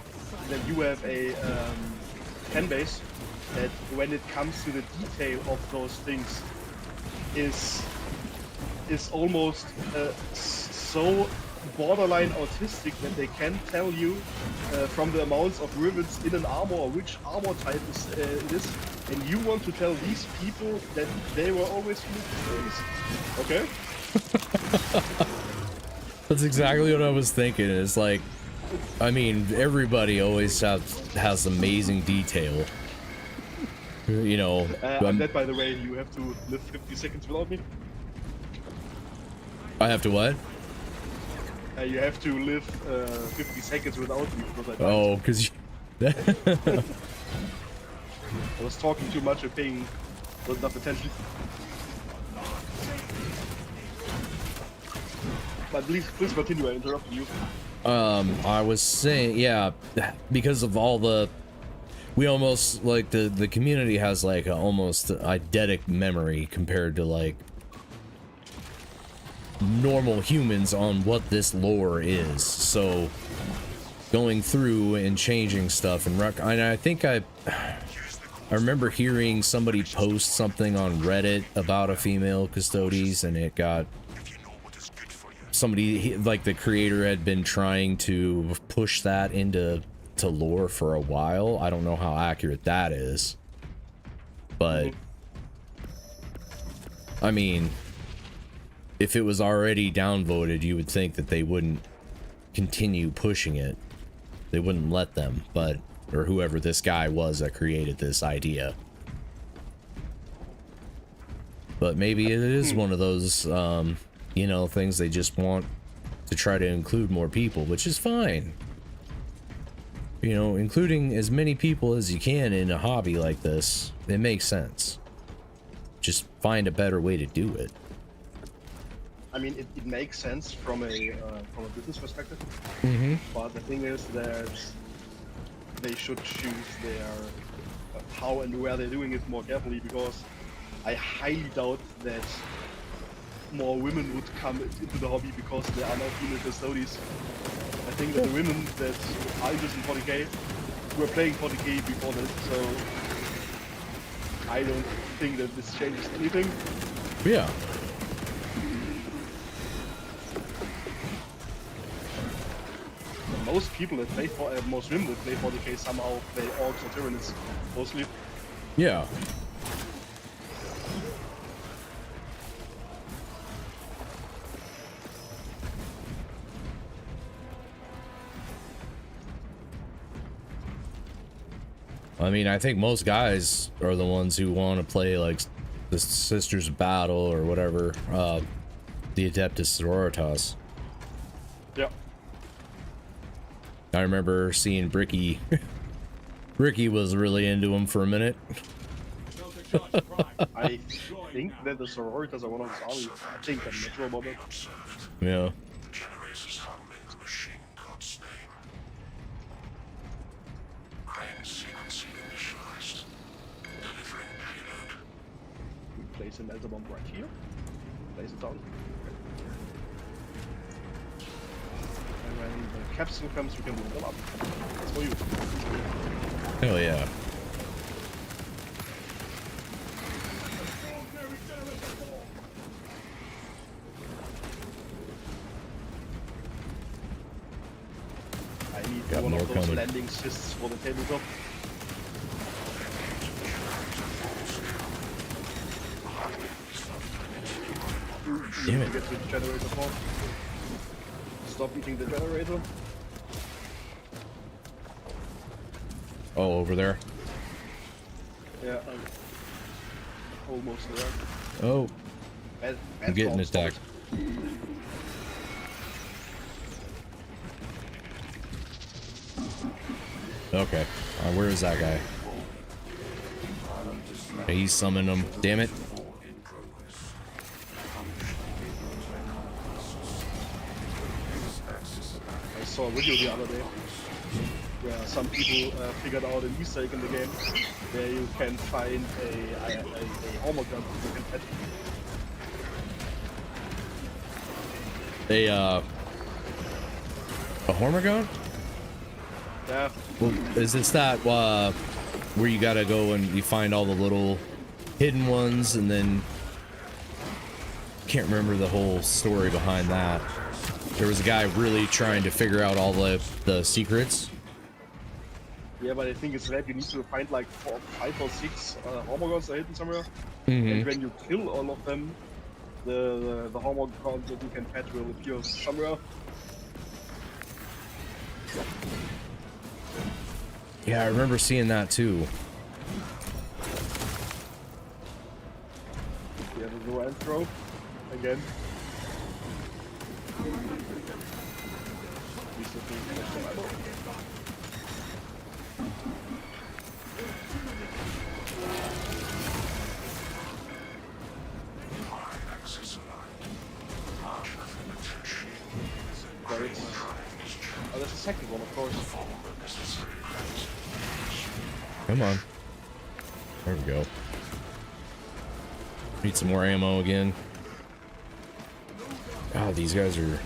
fan base that when it comes to the detail of those things is almost so borderline autistic that they can tell you from the amounts of rivets in an armor or which armor type it is, and you want to tell these people that they were always female. Okay? That's exactly what I was thinking. It's like, I mean, everybody always has amazing detail. You know. And that, by the way, you have to live 50 seconds without me. I have to what? You have to live 50 seconds without me because I died. Oh, because you... I was talking too much and paying not enough attention. But please continue, I interrupted you. I was saying, yeah, because of all the... We almost, like, the community has, like, almost eidetic memory compared to, like, normal humans on what this lore is. So, going through and changing stuff, and I think I remember hearing somebody post something on Reddit about a female Custodes, and it got... Somebody, like the creator, had been trying to push that into lore for a while. I don't know how accurate that is, but I mean, if it was already downvoted, you would think that they wouldn't continue pushing it. They wouldn't let them, but, or whoever this guy was that created this idea. But maybe it is one of those, you know, things they just want to try to include more people, which is fine. You know, including as many people as you can in a hobby like this, it makes sense. Just find a better way to do it. I mean, it makes sense from a business perspective. Mm-hmm. But the thing is that they should choose their how and where they're doing it more carefully, because I highly doubt that more women would come into the hobby because there are no female custodians. I think that the women that are interested in 40k were playing 40k before this, so I don't think that this changes anything. Yeah. Most people that play most women that play 40k somehow play orcs or tyrannies, mostly. Yeah. I mean, I think most guys are the ones who want to play like the Sisters of Battle or whatever, the Adeptus Sororitas. Yeah. I remember seeing Bricky. Bricky was really into him for a minute. I think that the sororitas are one of his army. I think, I'm not sure about that. Yeah. Generators handling the machine god's name. Iron sequencing initialized. Delivering payload. We place an elder bomb right here. Place it down. And then the capsule comes, we can blow them up. That's for you. Hell yeah. I need Got one more of those coming. landing assists for the tabletop. Damn it. Get to the generator port. Stop eating the generator. Oh, over there. Yeah, I'm almost there. Oh, Bad I'm getting stop, stop attacked. Okay. Where is that guy? Hey, he's summoning him. Damn it. I saw a video the other day where some people figured out an Easter egg in the game where you can find a armor gun you can pet. A Hormigón? Yeah, Well, is this that where you gotta go and you find all the little hidden ones, and then can't remember the whole story behind that. There was a guy really trying to figure out all the secrets. yeah, but I think it's that you need to find like 5 or 6 armor guns are hidden somewhere, Mm-hmm. and when you kill all of them, the armor gun that you can pet will appear somewhere. Yeah, I remember seeing that too. Yeah, the Zoran throw again. Use the thing for some ammo. Great. Oh, there's a second one, of course. Come on. There we go. Need some more ammo again. God, these guys are...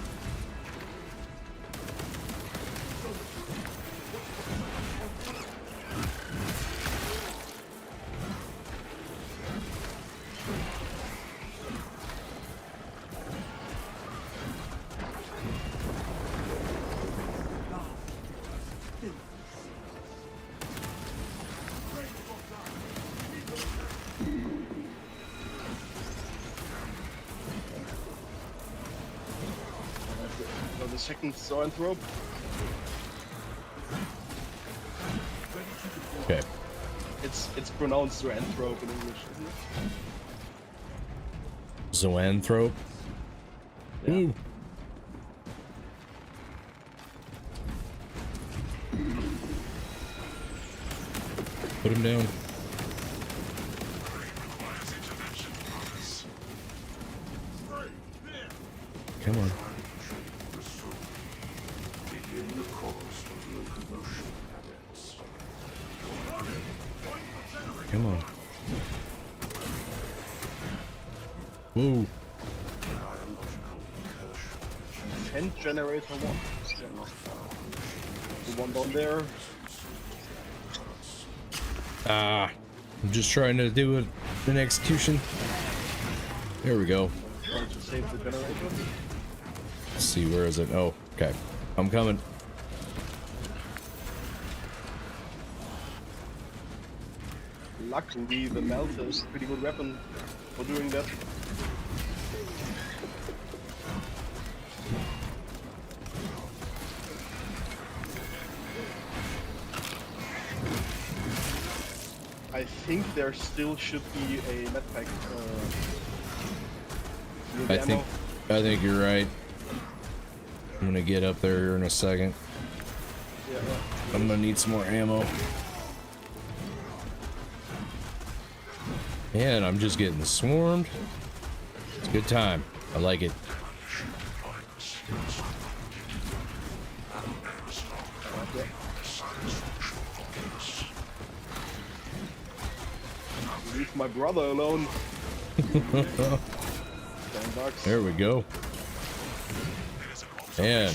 The second Zoran throw. Okay. It's pronounced Zoanthrope in English, isn't it? Zoanthrope. Yeah. Ooh. Put him down. Come on. Come on. Whoa. And generator 1. The one down there. Ah. I'm just trying to do an execution. There we go. Trying to save the generator. Let's see, where is it? Oh, okay. I'm coming. Luckily, the melter is a pretty good weapon for doing that. I think there still should be a medpack. Near the ammo. I think you're right. I'm gonna get up there in a second. Yeah, I'm gonna need some more ammo. Man, I'm just getting swarmed. It's a good time. I like it. Leave my brother alone. $10. There we go. Man,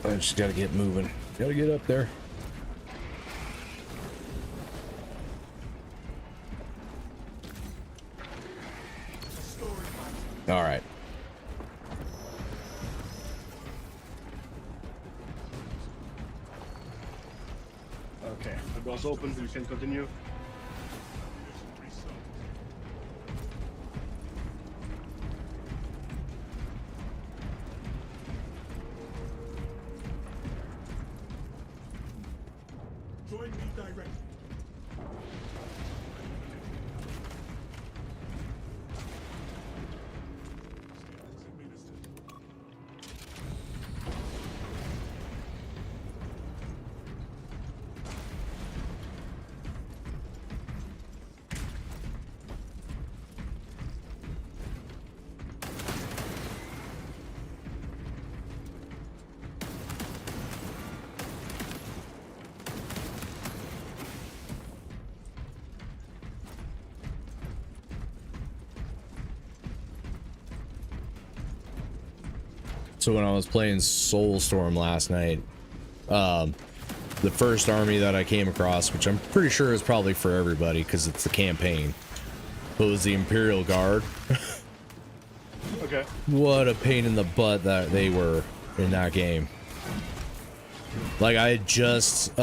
I just gotta get moving. Gotta get up there. All right. Okay, the door's open. You can continue. Join me directly. So when I was playing Soulstorm last night, the first army that I came across, which I'm pretty sure is probably for everybody because it's the campaign, but was the Imperial Guard. Okay. What a pain in the butt that they were in that game. Like I had just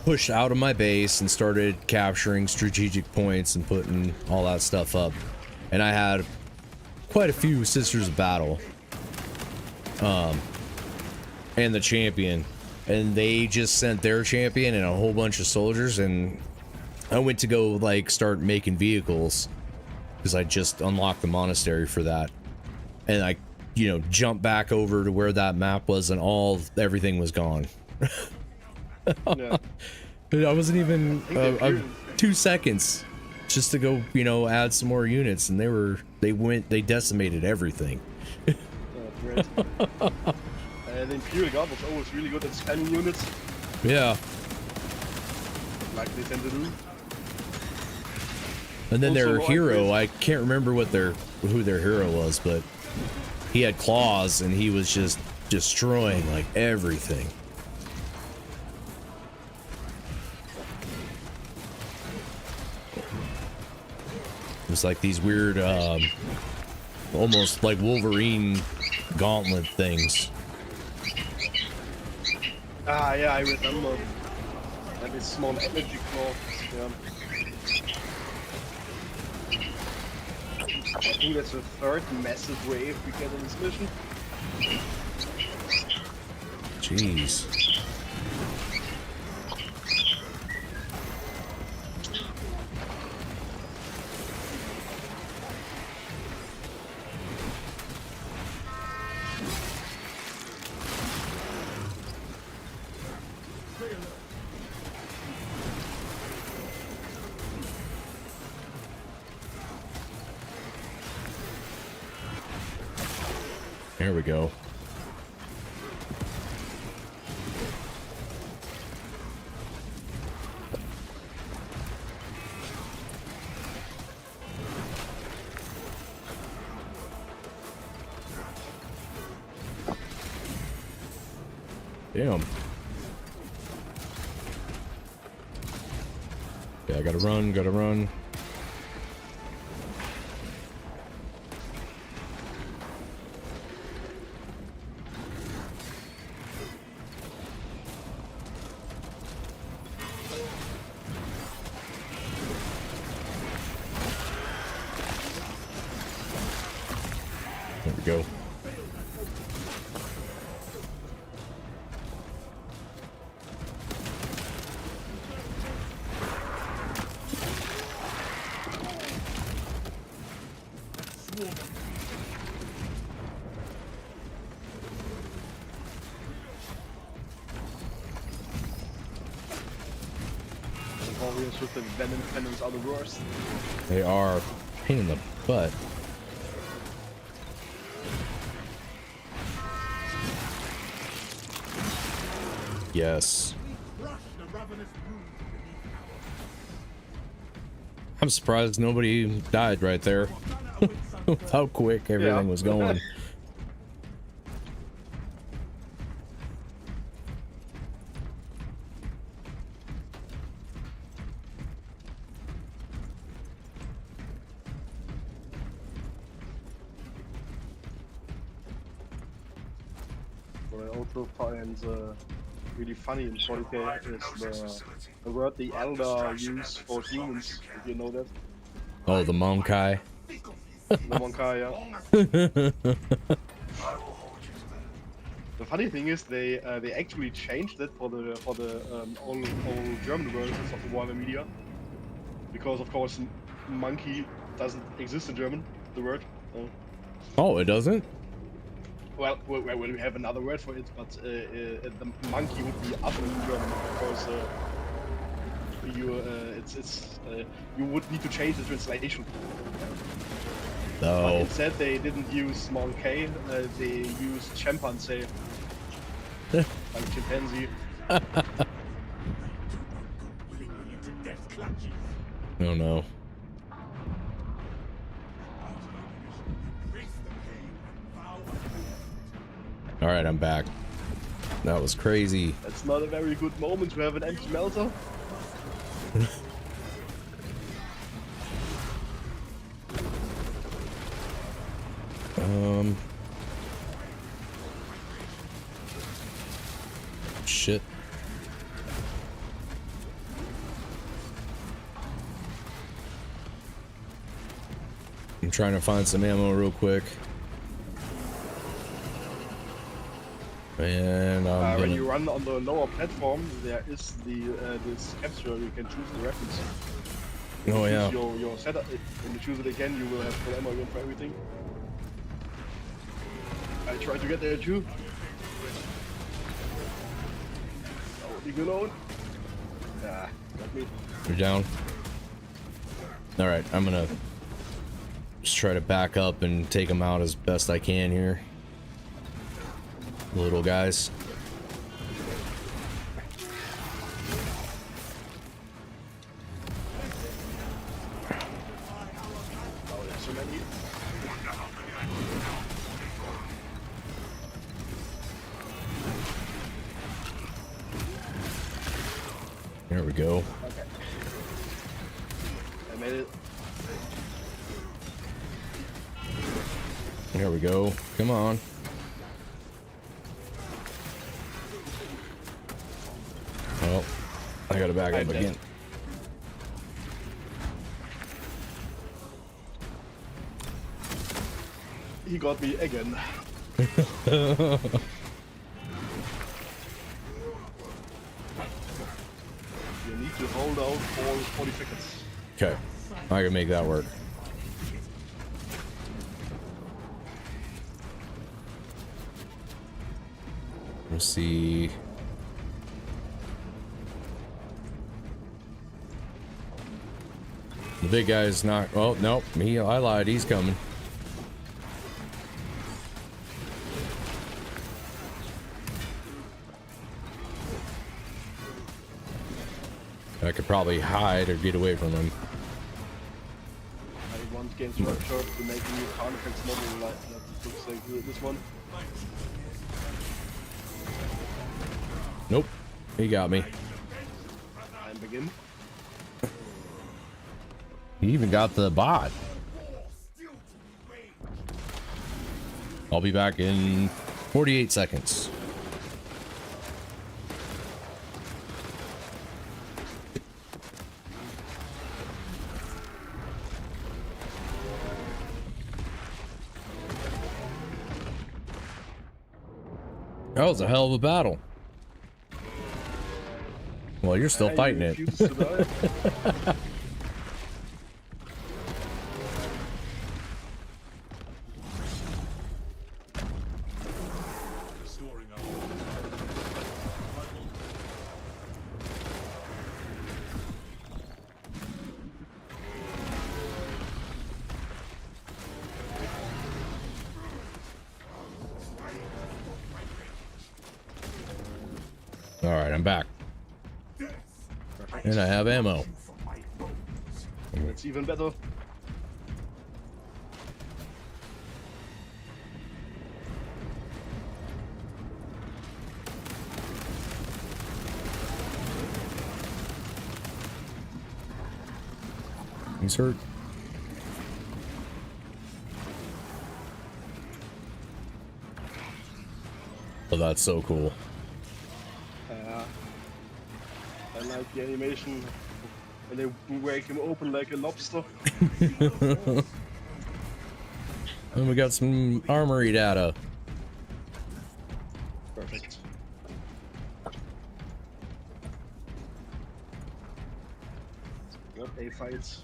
pushed out of my base and started capturing strategic points and putting all that stuff up, and I had quite a few Sisters of Battle and the champion, and they just sent their champion and a whole bunch of soldiers, and I went to go like start making vehicles because I just unlocked the monastery for that, and I jumped back over to where that map was, and everything was gone. Yeah. I wasn't even I think they 2 seconds just to go add some more units, and they decimated everything. Great. The Imperial Guard was always really good at spamming units, Yeah. like they tend to do. And then their Also, hero, I can't remember who their hero was, but he had claws and he was just destroying like everything. It was like these weird, almost like Wolverine gauntlet things. Ah, yeah, I remember. Like this small energy claw. Yeah. I think that's the third massive wave we get in this mission. Jeez. There we go. Damn. Yeah, gotta run. There we go. Warriors with the venom cannons are the worst. They are pain in the butt. Yes. Crush the ravenous brood beneath our I'm surprised nobody died right there. How quick everything was going. what I also find really funny in 40k is the word the Elder use for humans, if you know that. Oh, the Monkai. The Monkai, yeah. The funny thing is they actually changed it for the all German versions of the Warhammer Media, because of course monkey doesn't exist in German, the word. Oh, it doesn't? Well, we have another word for it, but the monkey would be Affe in German, because you would need to change the translation. But Oh, instead they didn't use monkey, they used chimpanzee, like chimpanzee. oh no. All right, I'm back. That was crazy. That's not a very good moment to have an empty melter. Shit. I'm trying to find some ammo real quick. And I'm When gonna... you run on the lower platform, there is this capsule. You can choose the weapons. Oh yeah. Choose your setup. When you choose it again, you will have full ammo again for everything. I tried to get there too. Oh, leave me alone. Ah, got me. You're down. All right, I'm gonna just try to back up and take them out as best I can here. Little guys. Oh, there's so many. There we go. Okay. I made it. There we go. Come on. Well, I gotta back up I'm dead. again. He got me again. You need to hold out for 40 seconds. Okay, I can make that work. Let's see. The big guy's not. Oh nope, I lied. He's coming. I could probably hide or get away from him. I want Games Workshop to make a new Carnifex effects model like that looks like this one. Nope, he got me. And begin. He even got the bot. I'll be back in 48 seconds. That was a hell of a battle. Well, you're still fighting it. Refuses to die. Restoring our All right, I'm back. And I have ammo. It's even better. He's hurt. Oh, that's so cool. I like the animation when they break him open like a lobster. And we got some armory data. Perfect. Yep, a fight.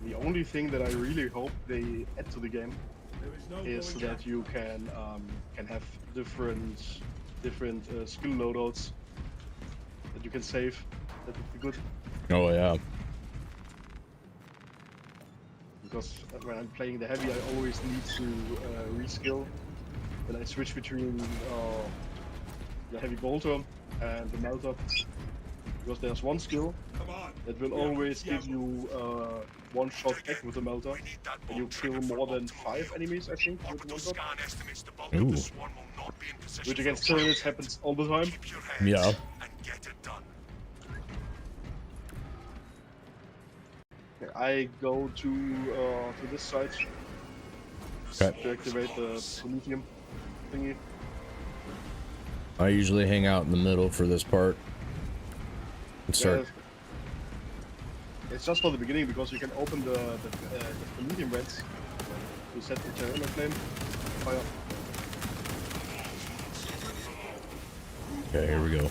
The only thing that I really hope they add to the game There is no is going that you can have different skill loadouts that you can save. That would be good, Oh yeah. because when I'm playing the heavy, I always need to reskill. Then I switch between the heavy bolter and the melter, because there's one skill Come on. that will always give you one shot back with the melter, We need that and you bomb kill trigger for more than optimal 5 yield. enemies, I think, with Orbital one shot. scan estimates the bulk Ooh. of the swarm will not be in position. Which against for a while Tyranids yet. happens all the time. Keep your heads Yeah. and get it done. I go to this side Okay. to activate the lithium thingy. I usually hang out in the middle for this part. And start. Yeah, it's just for the beginning, because you can open the lithium vents to set the Tyranid flame fire. Okay, here we go.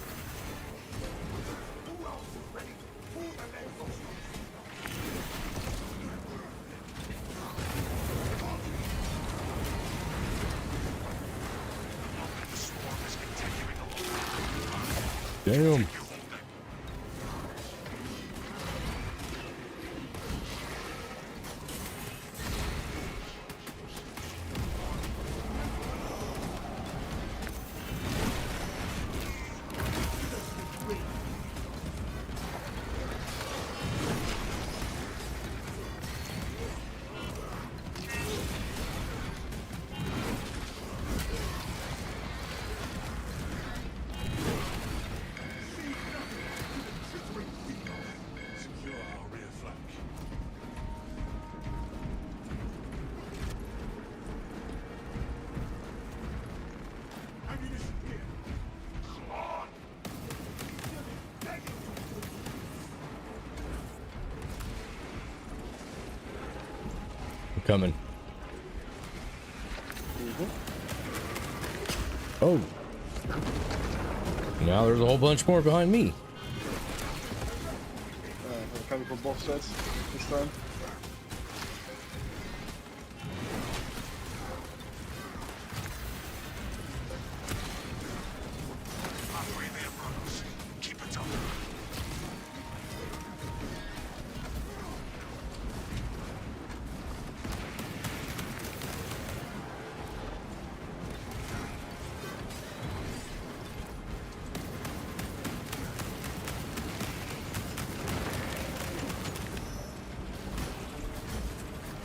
Damn. Secure our rear flank. Ammunition here. Come on. I'm coming. Oh. Now there's a whole bunch more behind me. I'm coming from both sides this time. Halfway there, brothers. Keep it up.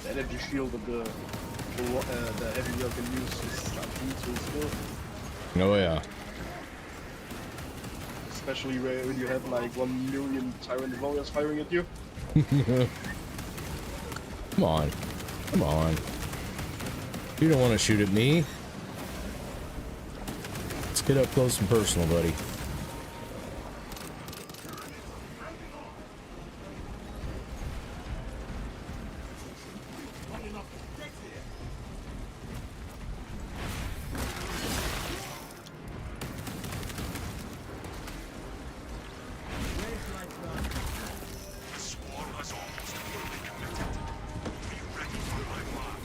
The energy shield that the heavy wheel can use is absolutely still. Oh yeah. Especially when you have like 1 million Tyrant warriors firing at you. Come on. Come on. You don't want to shoot at me. Let's get up close and personal, buddy. The swarm has almost fully committed. Be ready for my mark.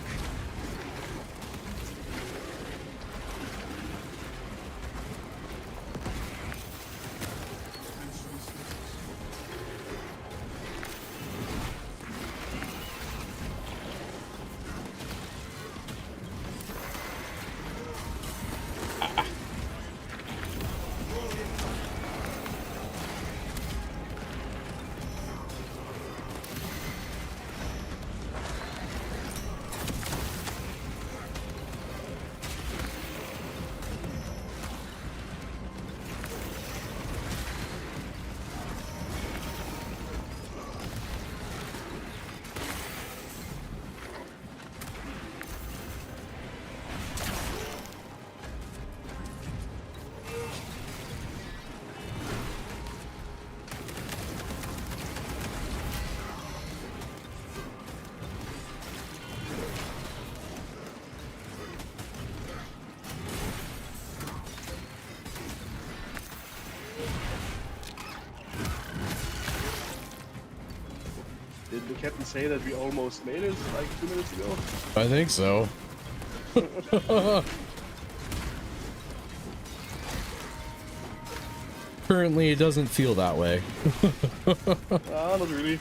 Did the captain say that we almost made it like 2 minutes ago? I think so. Currently, it doesn't feel that way. Not really.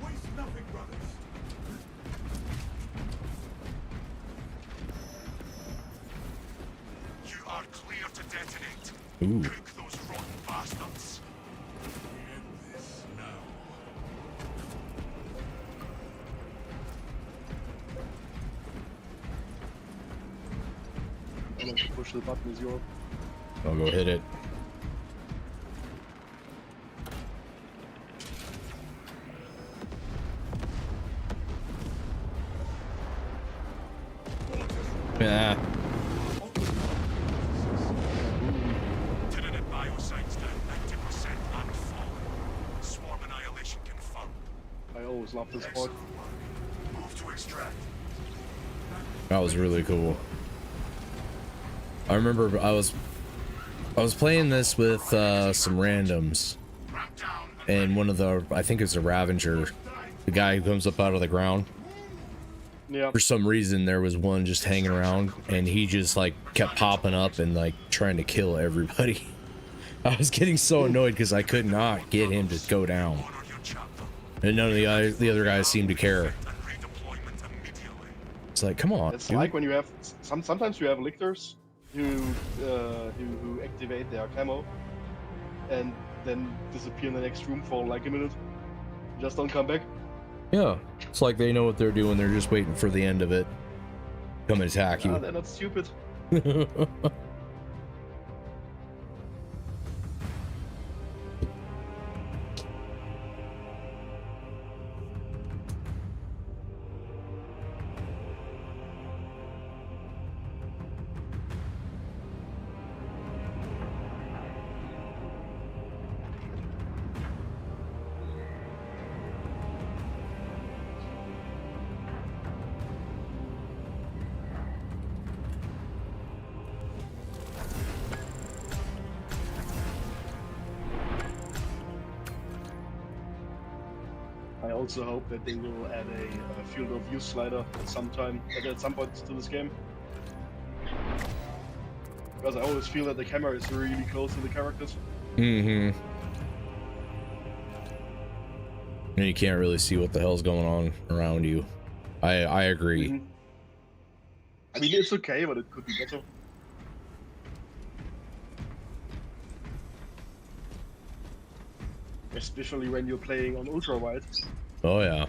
Waste nothing, brothers. You are clear to detonate. Ooh. Cook those rotten bastards. End this now. I'm gonna push the button as yours. I'll go hit it. Yeah. Tyranid biosites down 90% and falling. Swarm annihilation confirmed. I always love this part. Move to extract. That was really cool. I remember I was playing this with some randoms, Ramp down and one of the, I think it's a Ravager, the guy who comes up out of the ground. Yeah. For some reason, there was one just hanging around, and he just like kept popping up and like trying to kill everybody. I was getting so annoyed because I could not get him to go down, honor your chapter. and none of the other guys seemed to care. And redeployment immediately. It's like, come on, It's dude. like when you have sometimes you have lictors who activate their camo and then disappear in the next room for like a minute. Just don't come back. Yeah, it's like they know what they're doing. They're just waiting for the end of it. Come and attack you. They're not stupid. I also hope that they will add a field of view slider at some point to this game. Because I always feel that the camera is really close to the characters. Mm-hmm. And you can't really see what the hell's going on around you. I agree. Mhm. I mean, it's okay, but it could be better. Especially when you're playing on ultra wide. Oh yeah.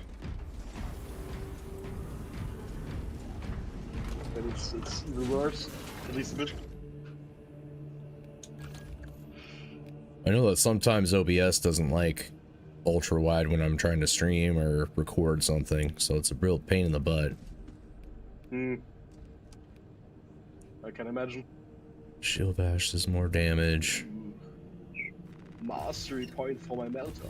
But it's even worse, at least a bit. I know that sometimes OBS doesn't like ultra wide when I'm trying to stream or record something, so it's a real pain in the butt. I can imagine. Shield bash does more damage. Mastery point for my melter.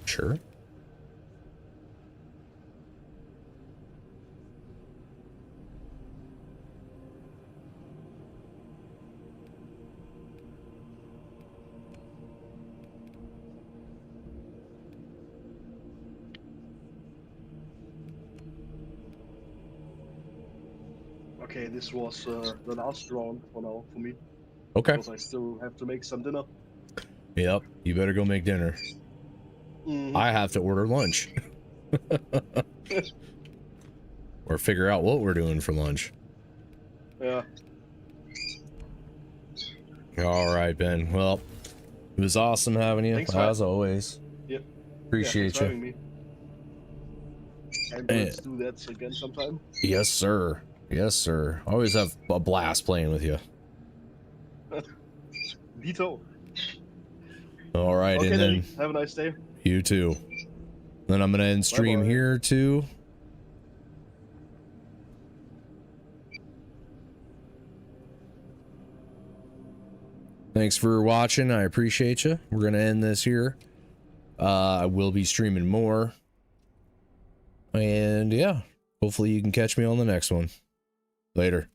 Sure. Okay, this was the last round for now for me. Okay. Because I still have to make some dinner. Yep. You better go make dinner. I have to order lunch. Or figure out what we're doing for lunch. Yeah. All right, Ben. Well, it was awesome having you, Thanks, as always. Yep. Appreciate thanks for you. having me. And let's do that again sometime. Yes, sir. Yes, sir. Always have a blast playing with you. Vito. All right, Okay, and then. then Have a nice day. you too. Then I'm gonna end stream Bye-bye. here too. Thanks for watching. I appreciate you. We're gonna end this here. I will be streaming more. And yeah, hopefully you can catch me on the next one. Later.